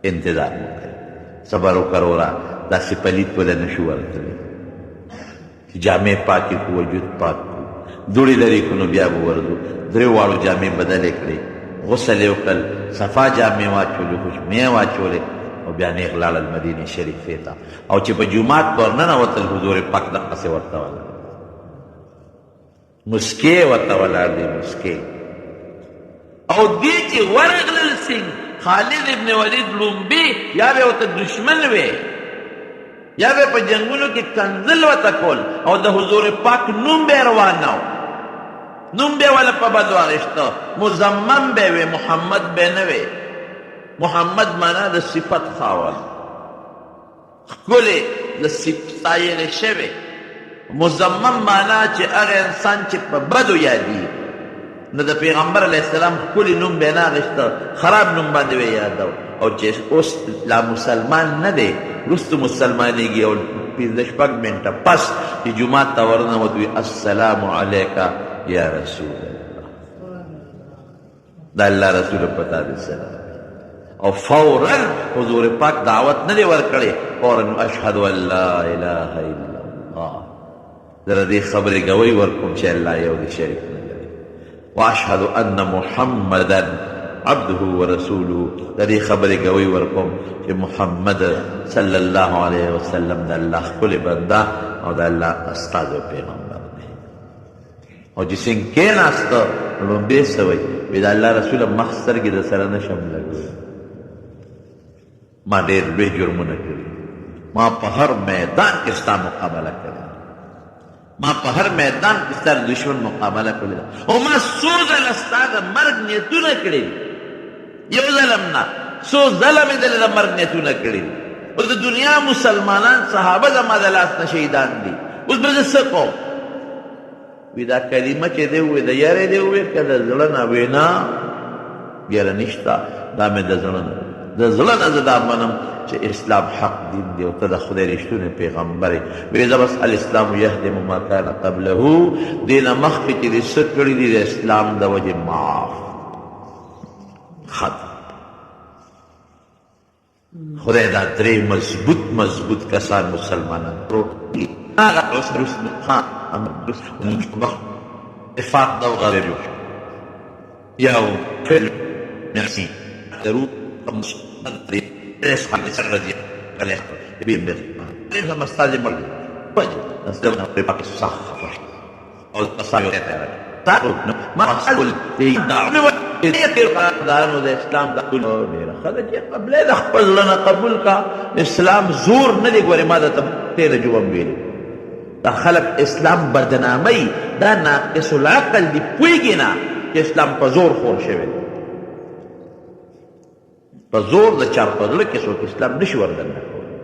Speaker 1: انتظار مو کوي. صبر وکړه وره، داسې پلید بله نه شو ورتلی چې جامې پاکې کړو، وجود پاک کړو، دوړې لرې کړو، نو بیا به ورځو. درې واړو جامې بدلې کړې، غسل یې وکړل، صفا جامې واچولې، خوشبویې واچولې، او بیا نیغ لاړل مدینې شریفې ته. او چې په جومات به ورننوتل، حضور پاک دقسې ورته ولاړ، مسکې ورته ولاړ دی، مسکې. او دې چې ورغلل سنګ خالد ابن ولید لومبي، یا به ورته دشمن وې، یا به په جنګونو کې کنځل ورته کول، او د حضور پاک نوم به یې روان نه و، نوم به یې وله په بد واخېسته. مزمم به وې، محمد به نه وې. محمد معنا د صفت خاوند، ښکلې د ستایلې شوې. مزمم معنا چې هغه انسان چې په بدو یادي، نو د پیغمبر علیه السلام ښکلي نوم به یې نه اخېسته، خراب نوم باندې به یې یادو. او چې اوس لا مسلمان نه دی، وروسته مسلمانېږي، او پنځه شپږ منټه پس چې جومات ته ورنوت، وي السلام علیک یا رسول الله، د الله رسول په تا دې سلام. او فوراً حضور پاک دعوت نه دی ورکړی، فوراً اشهد ان لا اله الا الله، زه دې خبرې ګوی ورکوم چې الله یو دی، شریک نه لري. واشهد ان محمدا عبده ورسوله، د دې خبرې ګوی ورکوم چې محمد صلی الله علیه وسلم د الله ښکلی بنده او د الله استازی او پیغمبر دی. او چې څنګه کېناسته، لومبې څه وایي؟ وایي د الله رسوله مخ سترګې د سره نشم لګولی، ما ډېر لوی جرمونه کړي، ما په هر میدان کې ستا مقابله کړې، ما په هر میدان کې ستا د دشمن مقابله کړې ده، او ما څو ځله ستا د مرګ نیتونه کړي، یو ځلم نه، څو ځله مې د مرګ نیتونه کړي. اوس د دنیا مسلمانان صحابه زما د لاس نه شهیدان دي، اوس به زه څه کوم؟ وی دا کلمه چې دی ووایي، د یارې دی ووایي که د زړه نه؟ وی نه، یاره نشته، دا مې د زړه نه، د زړه نه زه دا منم چې اسلام حق دین دی او ته د خدای رښتونی پیغمبر یې. ویې زه بس الاسلام یهدم ما کان قبله، دې نه مخکې چې دې څه کړي دي د اسلام د وجې معاف، ختم. خدای دا درې مضبوط کسان مسلمانان هغه اتفاق دا وغیره جوړ شو، یو فعل نفسي ضرور اسلام زور نه دی. ګورې ما درته تېره جواب ویلي، دا خلک اسلام بدناموي، دا ناقص العقل دي، پوهېږي نه چې اسلام په زور خور شوی دی. په زور د چا په زړه کې څوک اسلام نشي وردننه کولی.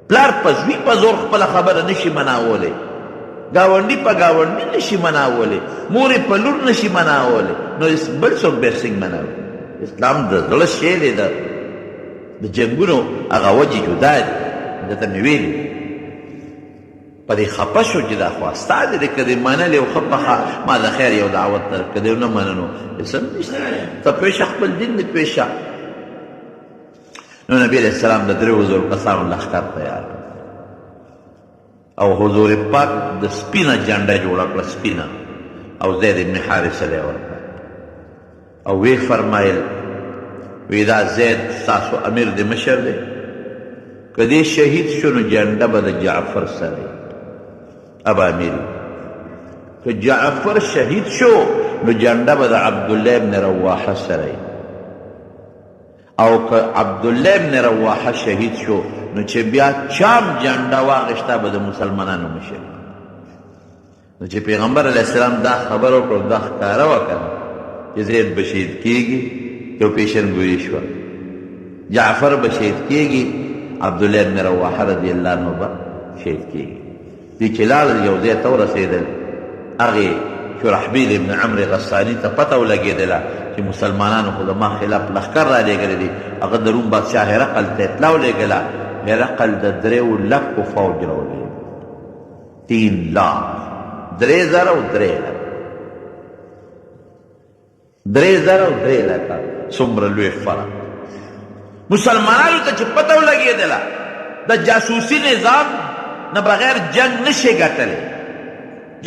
Speaker 1: پلار په زوی په زور خپله خبره نشي مناولی، ګاونډي په ګاونډي نشي مناولی، مور په لور نشي مناولی، نو بل څوک به څنګه مناوي؟ اسلام د زړه شی دی، د جنګونو هغه وجې جدا دي. درته مې ویلي په دې خفه شو چې دا خو ستا دی، که دې منلې او ښه پخه ما د خیر یو دعوت در، که دې ونه مننو اسم نشته، ته پېشه خپل دین دې پېشه. نو نبی علیہ السلام د 3000 کسانو لښکر تیار کړ، او حضور پاک د سپینه جنډه جوړه کړه، سپینه، او زید بن حارثه ته یې ورکړه، او وی فرمایل، وی دا زید ستاسو امیر دی، مشر دی، که دی شهید شو نو جنډه به د جعفر سره ابا امیر که جعفر شهید شو نو جنډه به د عبدالله ابن رواحه سره او که عبدالله ابن رواحه شهید شو نو چې بیا چام جنډه واغشته به د مسلمانانو مشر نو چې پیغمبر علیه السلام دا خبر وکړو دا ښکاره وکړه چې زید به شهید کېږي یو پیشنګویي شوه جعفر به شهید کېږي عبدالله ابن رواحه رضی الله عنه به شهید کېږي دوی چې لاړل یو ځای ته ورسېدل هغې شرحبیل ابن عمرو غساني ته پته ولګېدله چې مسلمانانو خو زما خلاف لښکر را لېږلی دي هغه د روم بادشاه هرقل ته اطلاع ولېږله هرقل د 3 لکو فوج راولېږه 3 لاک 3,000 او 3 لکه 3,000 او 3 لکه څومره لوی فرق مسلمانانو ته چې پته ولګېدله د جاسوسي نظام نه بغیر جنگ نشي ګټلی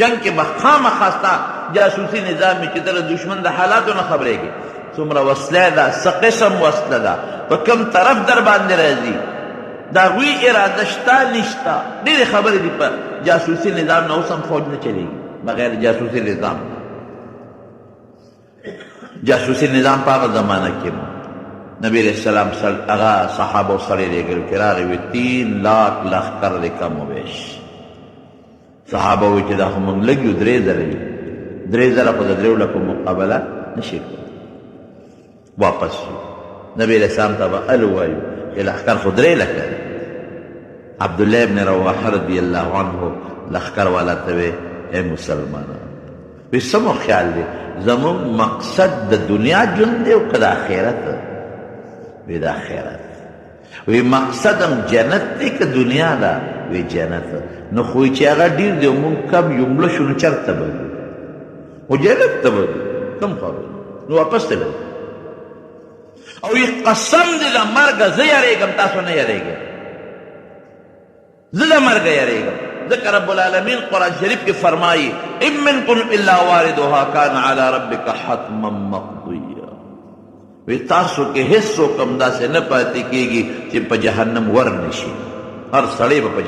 Speaker 1: جنگ کې به خامخا ستا جاسوسي نظام وي چې ته د دشمن د حالاتو نه خبرېږي څومره وسله ده څه قسم وسله ده په کوم طرف در باندې راځي د هغوی اراده شته نشته ډېرې خبرې دي په جاسوسي نظام نه اوس هم فوج نه چلېږي بغیر جاسوسي نظام جاسوسي نظام په هغه زمانه کې نبی علیہ السلام هغه صحابو سړی لېږلو چې راغی وي 3 لاک لښکر دی کم و بیش صحابه وایي چې دا خو موږ لږ یو 3,000 یو 3,000 خو د 3 لکو مقابله نشي کولی واپس شو نبی علیہ السلام ته به ووایو چې لښکر خو 3 لکه دی عبدالله ابن رواحه رضی الله عنه لښکر والا ته وی ای مسلمانان وی څه مو خیال دی زموږ مقصد د دنیا ژوند دی او که د آخرت وی د آخرت وی مقصدم جنت دی که دنیا ده وی جنت نو خو چې هغه ډېر دی مونږ کم یو مړه شو نو چېرته به ځو خو جنت ته به ځو کوم خبره نو واپس ته به او یې قسم دی د مرګه زه یېرېږم تاسو نه یېرېږئ زه د مرګه یېرېږم ذکر رب العالمین قرآن شریف کې فرمایي ان منکم الا واردها کان علی ربک حتما مقضیا وی تاسو کې هیڅ څوک هم داسې نه پاتې کېږي چې په جهنم ور نشي هر سړی به په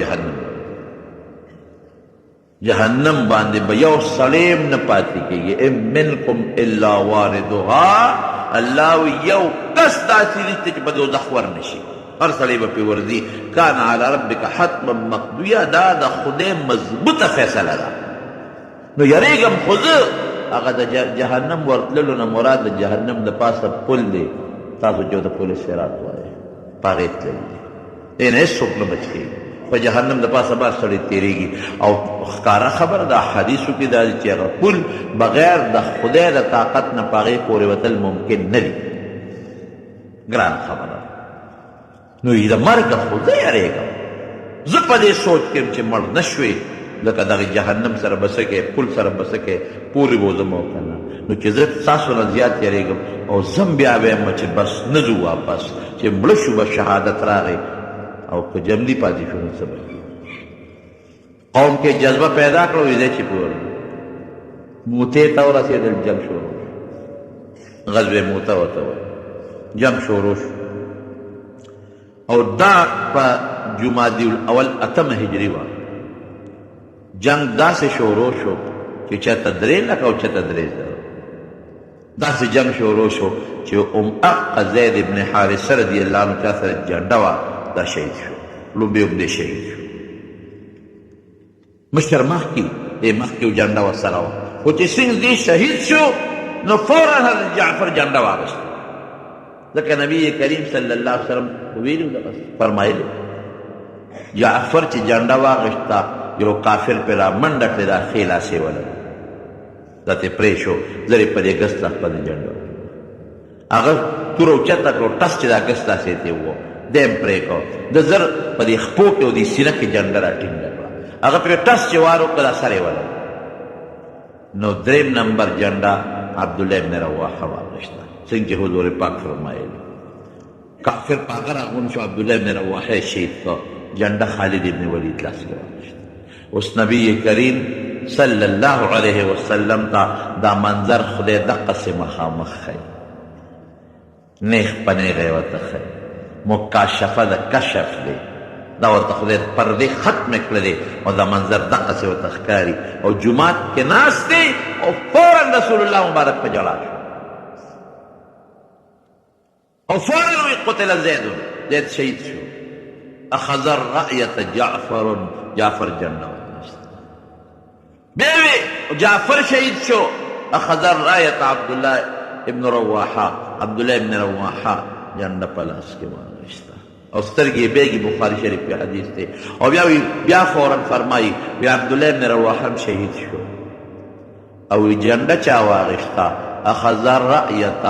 Speaker 1: جهنم باندې به یو سړی هم نه پاتې کېږي ان منکم الا واردها الله وی یو کس داسې نشته چې په دوزخ ور نشي هر سړی به پې ورځي کان علی ربک حتما مقضیا دا د خدای مضبوطه فیصله ده نو یریږم خو زه هغه د جهنم ورتللو نه مراد د جهنم د پاسه پل دی تاسو چې ورته پل صراط وایي په هغې تللی دی دې نه هېڅوک نه بچ کېږي په جهنم د پاسه بار سړی تېرېږي او ښکاره خبره د احادیثو کې دا دی چې هغه پل بغیر د خدای د طاقت نه په هغې پورې وتل ممکن نه دي ګران خبره نو د مرګه خو زه یېرېږم زه په دې سوچ کې یم چې مړ نه شوې لکه دغه جهنم سره به څه کوې پل سره به څه کوې پورې به وځم او که نه نو چې زه تاسو نه زیات یېرېږم او زم بیا وایم چې بس نه ځو واپس چې مړه شو به شهادت راغی او که جمدي پاتې شو نو څه به قوم کې جذبه پیدا کړو دی چې پور موتې ته ورسېدل جنګ شروع غزوې موته ورته وایي جنګ شروع شو او دا په جمادی الاول 8 هجري وه جنگ داسې شروع شو چې چاته 3 لکه او چاته 3,000 داسې جنگ شروع شو چې اقا زید ابن حارثه رضی الله عنه چا سره جنډه وه دا شهید شو لومبې هم دې شهید شو مشر مخکې دې مخکې جنډه ورسره وه خو چې څنګه دې شهید شو نو فورا حضرت جعفر جنډه واغېسته ځکه نبی کریم صلی الله علیه وسلم ویلي فرمایلي جعفر چې جنډه واغېسته یو کافر پې را منډه کړې دا ښې لاسې ولګه دا ترې پرې شو زر یې په دې ګس لاس باندې جنډه هغه توره اوچته کړو ټس چې دا ګس لاسې ته وو دی هم پرې کړو د زر په دې خپو کې او دې سینه کې جنډه را ټینګه کړه هغه پرې ټس چې وار وکړه دا سر یې ولګه نو 3 نمبر جنډه عبدالله ابن رواحه واغېسته څنګه چې حضور پاک فرمایلي کافر په هغه راغون شو عبدالله ابن رواحه شهید کړه جنډه خالد ابن ولید لاس کې واغېسته اوس نبی کریم صلی الله علیه وسلم ته دا منظر خدای دقسې مخامخ ښیي نیغ په نیغه یې ورته ښیي مکاشفه د کشف دی دا ورته خدای پردې ختم کړلې او دا منظر دقسې ورته ښکاري او جومات کې ناست دی او فورا رسول الله مبارک په ژړا شو او فورا وی قتل زید شهید شو اخذ الرأیة جعفر جنه بیا وی جعفر شهید شو اخذ الرأیة عبدالله ابن رواحه جنډه په لاس کې واخیسته او سترګې بیګې بخاري شریف کې حدیث دی او بیا فورا فرمایي بیا عبدالله ابن رواحه هم شهید شو او جنډه چا واخیسته اخذ الرأیة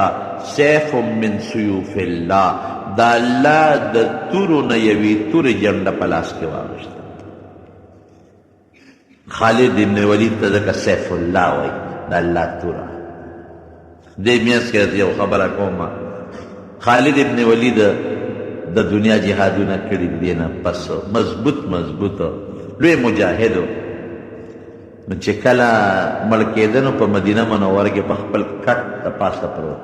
Speaker 1: سیف من سیوف الله د الله د تورو نه یوې تورې جنډه په لاس کې واخیسته خالد ابن ولید ته ځکه سیف الله وایي د الله توره دې میانځ کې یو خبره کومه خالد ابن ولید د دنیا جهادونه کړي دي نه پس مضبوط لوی مجاهد نو چې کله مړ کېده نو په مدینه منوره کې په خپل کټ د پاسه پروت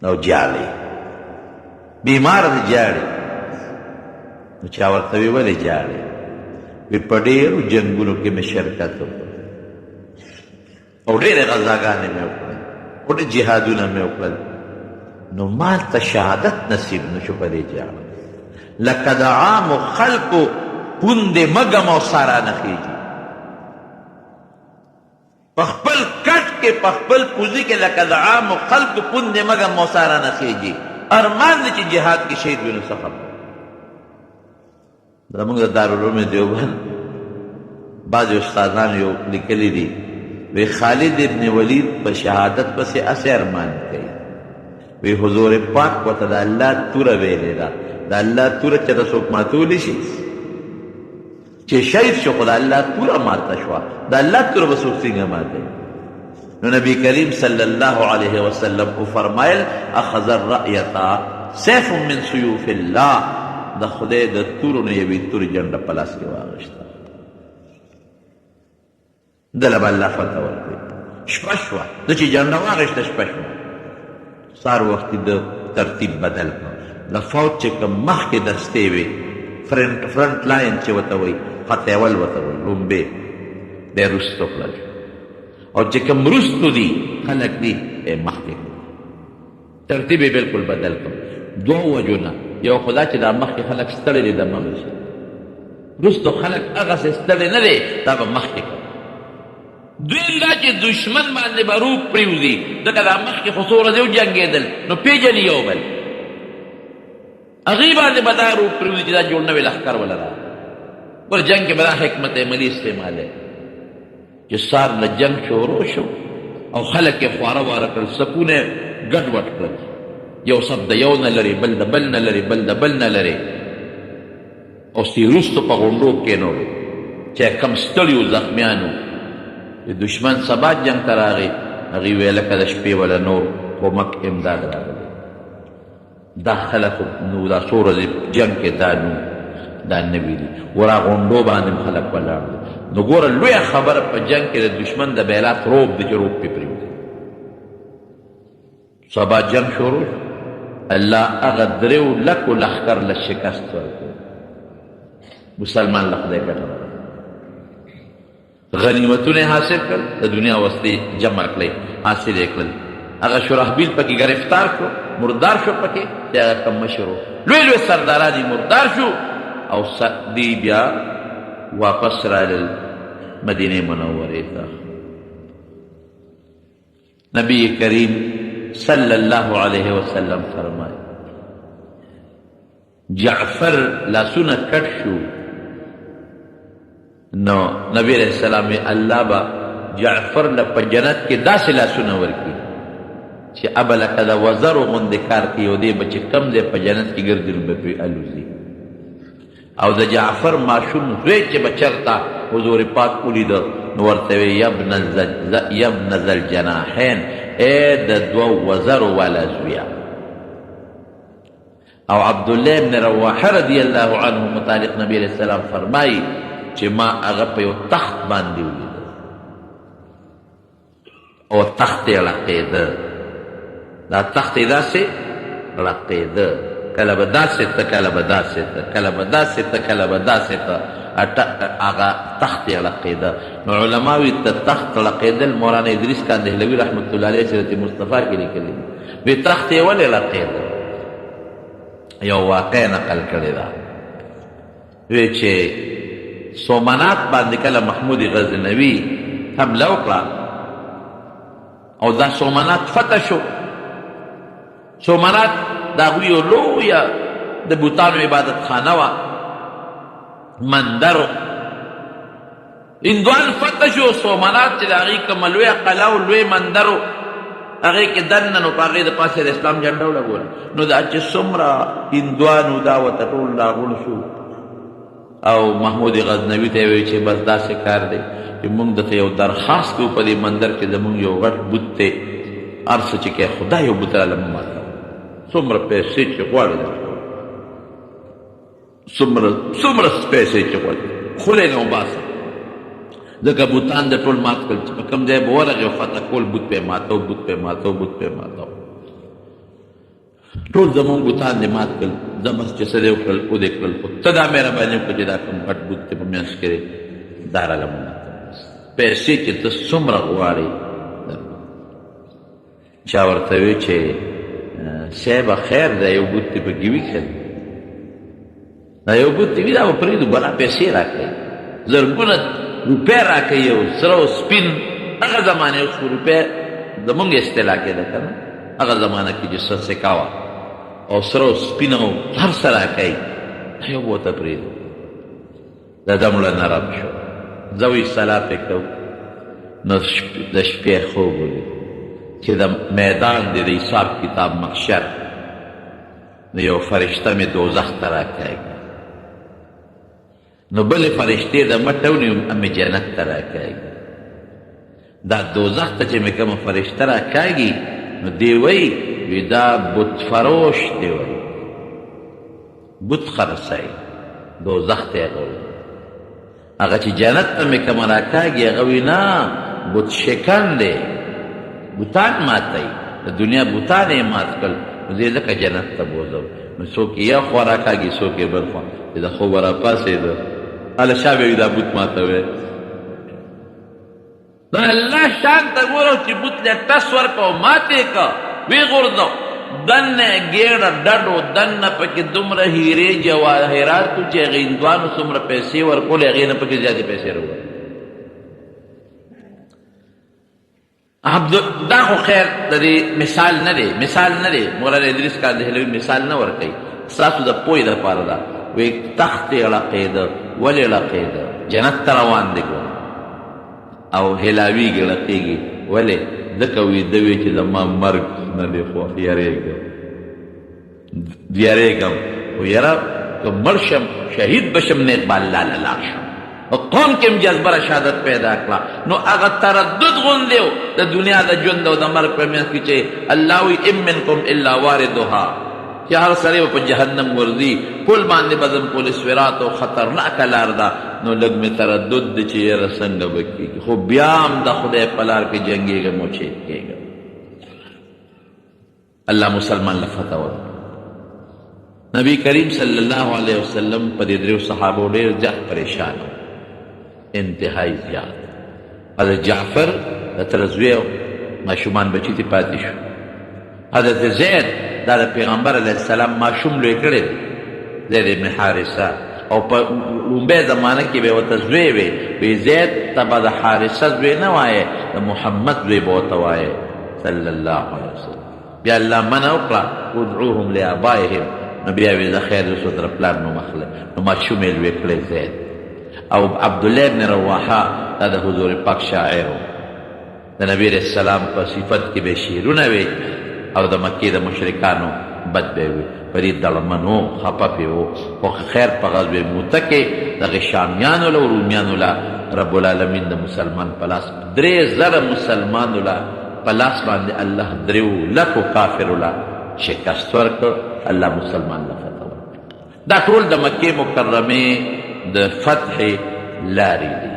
Speaker 1: او جاړي بیمار دی جاړي نو چا ورته وی ولې جاړي وی په ډېرو جنګونو کې مې شرکت وکړ او ډېرې غزاګانې مې وکړل او ډېر جهادونه مې وکړل نو ما ته شهادت نصیب نشو په دې جاړه لکه د عامو خلکو پوندې مګم او سارا نه خېږي په خپل کټ کې په خپل پوزي کې لکه د عامو خلکو پوندې مګم او سارا نه خېږي ارمان دی چې جهاد کې شهید وي نو څه خبره زموږ د دارالعلوم دیوبند بعضې استادان یو لیکلي دي وی خالد ابن ولید په شهادت پسې اسې ارمان کوي وی حضور پاک ورته د الله توره ویلې ده د الله توره چې ته څوک ماتولی شي چې شهید شو خو د الله توره ماته شوه د الله توره به څوک څنګه ماتوي نو نبی کریم صلی الله علیه وسلم وفرمایل اخذ الرأیة سیف من سیوف الله د خدای د تورو نه یوې تورې جنډه په لاس کې واخیسته دله به الله فتح ورکړي شپه شوه ده چې جنډه واخیسته شپه شوه سار وخت د ترتیب بدل کړه د فوج چې کوم مخکې دستې وې فرنټ لاین چې ورته وایي خط اول ورته وایي لومبې دی رستو کړل او چې کوم رستو دي خلک دي مخکې ترتیب یې بالکل بدل کړ دوه وجو نه یو خو دا چې دا مخکې خلک ستړي دي د مغل شي رستو خلک هغسې ستړي نه دی دا به مخکې کړ دویم دا چې دشمن باندې به روب پرېوځي ځکه دا مخکې خو څو ورځې وجنګېدل نو پېژني یو بل هغې باندې به دا روب پرېوځي چې دا جوړ نوی لښکر ولره ګوره جنګ کې به دا حکمت عملي استعمالی چې سار له جنګ شروع شو او خلک یې خواره واره کړل سپونه ګډ وډ کړل یو سب د یو نه لري بل د بل نه لري بل د بل نه لري او سی وروستو په غونډو کېنولو چې کم ستړي وو زخمیانو د دشمن سبا جنګ ته راغی هغې ویې لکه د شپې وله نور کومک امداد راغلی دا خلکو نو دا څو ورځې جنګ کې دا نوي دي ورا غونډو باندې خلک ولاړ دي نو ګوره لویه خبره په جنګ کې د دشمن د بیلات روب دی چې روب پې پرېوځي سبا جنګ شروع الله هغه دریو لکو لښکر له شکست ورکړ مسلمان له خدای ګټه غنیمتونه حاصل کړل د دنیا وسلې جمع کړلې حاصل یې کړل هغه شرحبیل پکې گرفتار شو مردار شو پکې چې هغه کم مشر و لوی سرداران یې مردار شو او دی بیا واپس رالل مدینه منورې ته نبی کریم صلی الله علیه وسلم فرمایي جعفر لاسونه کټ شو نو نبی علیہ السلام الله با جعفر له په جنت کې داسې لاسونه ورکړي چې ابه لکه د وزرو غوندې کار کوي او دی به چې کم دی په جنت کې ګرځي نو به پرې الوزي او د جعفر ماشوم زوی چې به چېرته حضور پاک ولیده نو ورته وی یبن ذا الجناحین ای د دوو وزرو والا زویه او عبدالله بن رواحه رضی الله عنه متعلق نبی علیہ السلام فرمایي چې ما هغه په یو تخت باندې ولیده او تخت یې رقېده دا تخت یې داسې رقېده کله به داسې ته کله به داسې ته کله به داسې ته کله به داسې ته هغه تخت یې لقېده. نو علما وي ته تخت لقېدل مولانا ادریس کاندهلوي رحمت الله علیه سیرت مصطفی کې لیکلي وي تخت یې ولې لقېده. یو واقع نقل کړې ده وی چې سومنات باندې کله محمود غزنوي حمله وکړه او دا سومنات فتح شو. سومنات د هغوی یو لویه د بوتانو عبادت خانه وه، مندر هندوان فتح شو. سومنات چې د هغې کومه لویه قلعه او لوی مندر و هغې کې دننه نو په هغې د پاسه د اسلام جنډه ولګوله. نو دا چې څومره هندوانو دا ورته ټول راغونډ شو او محمود غزنوي ته یې وایي چې بس داسې کار دی چې موږ درته یو درخواست کوو په دې مندر کې زموږ یو غټ بوت دی هر څه چې کوې خو دا یو بوت راله مه ماتوه. څومره پیسې چې غواړې درکوو، څومره پیسې چې غواړې خولې نه وباسه. ځکه بوتان د ټول مات کړل چې په کوم ځای به ورغې فتح کول بوت پې ماتو بوت پې ماتو بوت پې ماتو. ټول زمونږ بوتان دې مات کړل. زه بس چې څه دې وکړل او دې کړل خو ته دا مهرباني وکړه چې دا کوم غټ بوت دی په منځ کې دی دا راله مه ماتوه. پیسې چې ته څومره غواړې چا ورته وی چې صاحبه خیر دا یو بوت دې پکې وي که دا یو بوت دې وي دا به پرېږدو بلا پیسې راکړئ زرګونه روپۍ راکوي یو سره او سپین. هغه زمانې اوس خو روپۍ زمونږ اصطلاح کېده که نه هغه زمانه کې چې څه سکه وه او سره او سپین او هر څه راکوي دا یو به ورته پرېږدو. دا دمړه نرم شو. زه وایي سلا پرې کوو نو د شپې خوب ولید چې د میدان دی د حساب کتاب محشر نو یو فرشته مې دوزخ ته راکاږي نو بلې فرشتې د مټه ونیوم مې جنت ته راکاږي. دا دوزخ ته چې مې کومه فرشته راکاږي نو دی وایي وی دا بت فروش دی وایي بت خرڅوي دوزخ ته یې هغه هغه چې جنت ته مې کومه راکاږي هغه وایي نه بت شکن دی بوتان ماتوي د دنیا بوتان یې مات کړل نو زه ځکه جنت ته بوځم. نو څوک یې یو خوا راکاږي څوک یې بل خوا چې د خوبه راپاڅېده هله شا به وي دا بوت ماتوی. د الله شان ته ګوره چې بوت له ټس ورکړه او ماتې کړه ویې غورځو دننه یې ګېډه ډډو دننه پکې دومره هیرې جواهرات و چې هغې هندوانو څومره پیسې ورکولې هغې نه پکې زیاتې پیسې راوړلې. دا خو خیر د دې مثال نه دی مولانا ادریس کاندهلوي مثال نه ورکوي ستاسو د پوهې دپاره ده. وی تخت یې ړقېده ولې ړقېده جنت ته روان دی ګوره او هلاویږي ړقېږي ولې ځکه ویده وي چې زما مرګ نه دی خوښ یارېږم خو یاره که مړ شم شهید بشم نیک به الله له لاړ شم. قوم کې هم جذبه شهادت پیدا کړه نو هغه تردد غوندې و د دنیا د ژوند او د مرګ په منځ کې چې الله وایي ان منکم الا واردها چې هر سړی به په جهنم ورځي پل باندې به ځم پل صراط او خطرناکه لار ده نو لږ مې تردد دی چې یاره څنګه به کېږي خو بیا هم د خدای په لار کې جنګېږم او چیت کېږم. الله مسلمان له فتح ورکړي. نبی کریم صلی الله علیه وسلم په دې دریو صحابو ډېر زیات پریشان و انتهایی زیات. حضرت جعفر د تره زوی ماشومان بچي ترې پاتې شو. حضرت زید دا د پیغمبر علیه السلام ماشوم لوی کړی دی زید ابن حارثه او په لومبۍ زمانه کې به ورته زوی وی وی زید ته به د حارثه زوی نه وایې د محمد زوی به ورته وایې صلی الله علیه وسلم. بیا الله منع وکړه ادعوهم لآبائهم نو بیا وی د خیر اوس ورته پلار نوم اخلی نو ماشوم یې لوی کړی زید. او عبدالله ابن رواحه دا د حضور پاک شاعر و د نبی علیه السلام په صفت کې به شعرونه وی او د مکې د مشرکانو بد به وي په دې دړمن و خفه پې و خو خیر په غزوې موته کې دغې شامیانو له رومیانو له رب العالمین د مسلمان په لاس 3,000 مسلمانو له په لاس باندې الله 3,00,000 کافرو له شکست ورکړ. الله مسلمان له فتح ورکړ. دا ټول د مکې مکرمې د فتح لارې دي.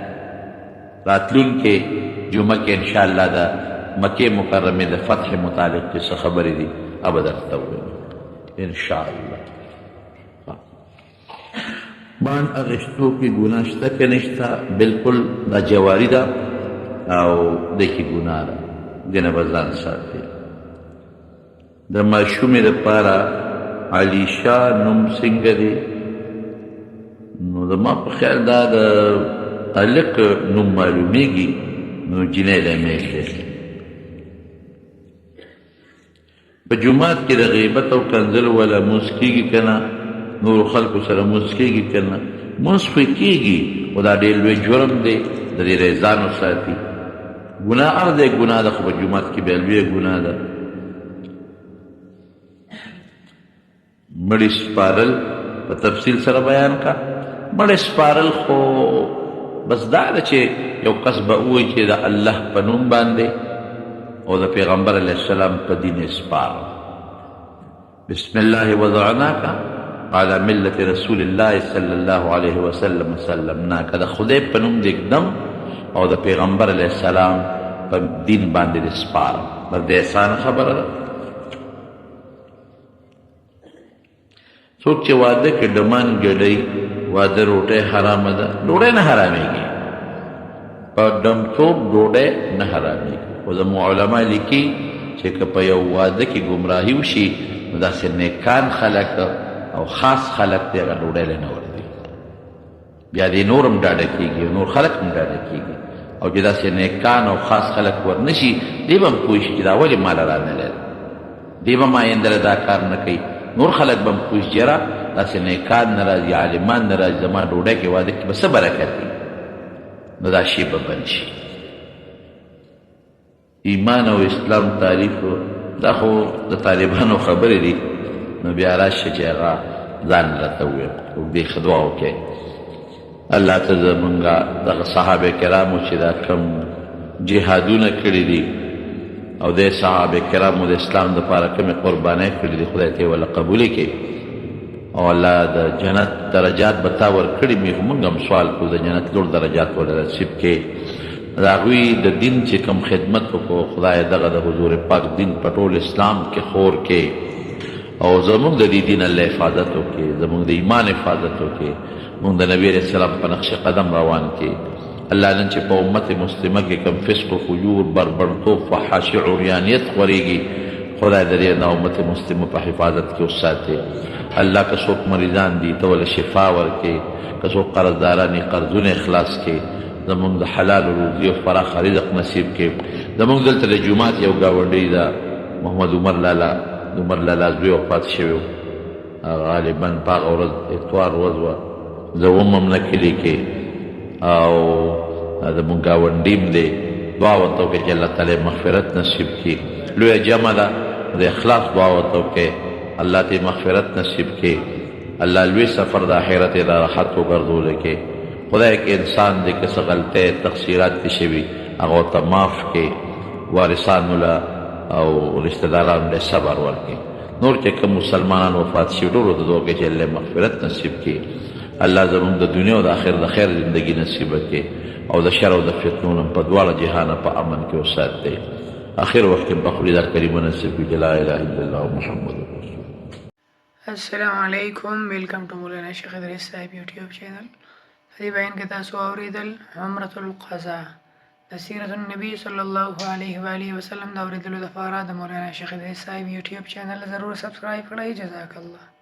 Speaker 1: راتلونکې جمعه کې انشاءالله د مکې مکرمې د فتح متعلق څه خبرې دي ابه درته ووایم. انشاءالله. بان اغشتو کې ګناه شته که نشته؟ بالکل دا جواري ده او دې کې ګناه ده، دې نه به ځان ساتي. د ماشومې دپاره علیشا نوم څنګه دی؟ نو زما په خیال دا د هلک نوم معلومیږي، نو جینۍ له میښې. په جومات کې د غیبت او کنځل ولا مونځ کېږي که نه؟ نورو خلکو سره مونځ کېږي که نه؟ مونځ خو کېږي، خو دا ډېر لوی جرم دی، د دې نه ځان وساتي. ګناه هر ځای ګناه ده، خو په جومات کې بیا لویه ګناه ده. مړي سپارل په تفصیل سره بیان کا. مړي سپارل خو بس دا ده چې یو کس به ووایي چې د الله په نوم باندې او د پیغمبر علیه السلام په دین سپار. بسم الله وضعناک على ملت رسول الله صلی الله علیه وسلم سلمناک. د خدای په نوم دې ږدم او د پیغمبر علیه السلام په دین باندې دې سپارم. بس د احسان خبره ده. څوک چې واده کې ډمان ګډوي، واده روټۍ حرامه ده، ډوډۍ نه حرامېږي. په ډمتوب ډوډۍ نه حرامېږي. خو زموږ علما لیکي چې که په یو واده کې ګمراهي وشي، نو داسې نیکان خلک او خاص خلک دی هغه ډوډۍ له نه ورځي. بیا دې نور هم ډاډه کېږي او نور خلک هم ډاډه کېږي. او چې داسې نیکان او خاص خلک ورنه شي، دی به هم پوه شي چې دا ولې ماله رانه لري، دی به هم آینده له دا کار نه کوي. نور خلک به هم پوه شي یاره داسې نیکان نه راځي، عالمان نه راځي، زما ډوډۍ کې واده کې به څه برکت وي. نو دا شی به بند شي. ایمان او اسلام تعریف دا خو د طالبانو خبرې دي، نو بیا راشه چې هغه ځان راته ووایي او دې ښه دعا وکړئ. الله ته زمونږ دغه صحابه کرامو چې دا کم جهادونه کړي دي او د صحابه کرامو د اسلام دپاره کومې قربانۍ کړي دي، خدای ته یې وله قبولې کړي او الله د جنت درجات به تا ورکړي. خو موږ هم سوال کوو د جنت لوړ درجات ورله نصیب کړي. د هغوی د دین چې کوم خدمت وکړو، خدای دغه د حضور پاک دین په ټول اسلام کې خور کې او زمونږ د دې دین الله حفاظت وکړي، زمونږ د ایمان حفاظت وکړي، مونږ د نبی علیه السلام په نقش قدم روان کې. الله نن چې په امت مسلمه کې کوم فسق و فجور، بربرتوب، فحاشي، عریانیت خورېږي، خدای د دې د امت مسلمه په حفاظت کې وساتي. الله که څوک مریضان دي ته ولې شفا ورکړي، که څوک قرضداران دي قرضونه اخلاص کړي، زمونږ د حلال روزي او فراخ رزق نصیب کړي. زمونږ دلته د جومات یو ګاونډی ده محمد عمر لالا، د عمر لالا زوی وفات شوی و، غالبا په هغه ورځ اتوار ورځ وه، زه وم هم نه کلي کې او زمونږ ګاونډي م دی. دعا ورته وکړئ چې الله تعالی مغفرت نصیب کړي. لویه جمع ده، د اخلاص دعا ورته وکړئ الله ته مغفرت نصیب کړي. الله لوی سفر د آخرت یې را راحت وګرځولی کړي. خدای که انسان دی که څه غلطۍ تقصیرات دې شوي هغه ورته معاف کړي، وارثانو له او رشته دارانو له صبر ورکړي. نور چې کوم مسلمانان وفات شي ټولو ته دعا کوي چې الله مغفرت نصیب کړي. الله زموږ د دنیا او د آخرت د خیر زندگی نصیب کړي او د شر او د فتنو نه په دواړه جهانه په امن کې وساتي. آخر وخت کې په خپل در کریمه نصیب کړي. لا اله الا الله محمد رسول الله.
Speaker 2: السلام علیکم، ویلکم ټو مولانا شیخ ادریس صاحب یوټیوب چینل. دې بیان کې تاسو اوریدل عمرة القضاء د سیرت النبی صلی الله علیه و آله وسلم د اوریدلو لپاره د مولانا شیخ ادریس صاحب یوټیوب چینل ضرور سبسکرایب کړئ. جزاک الله.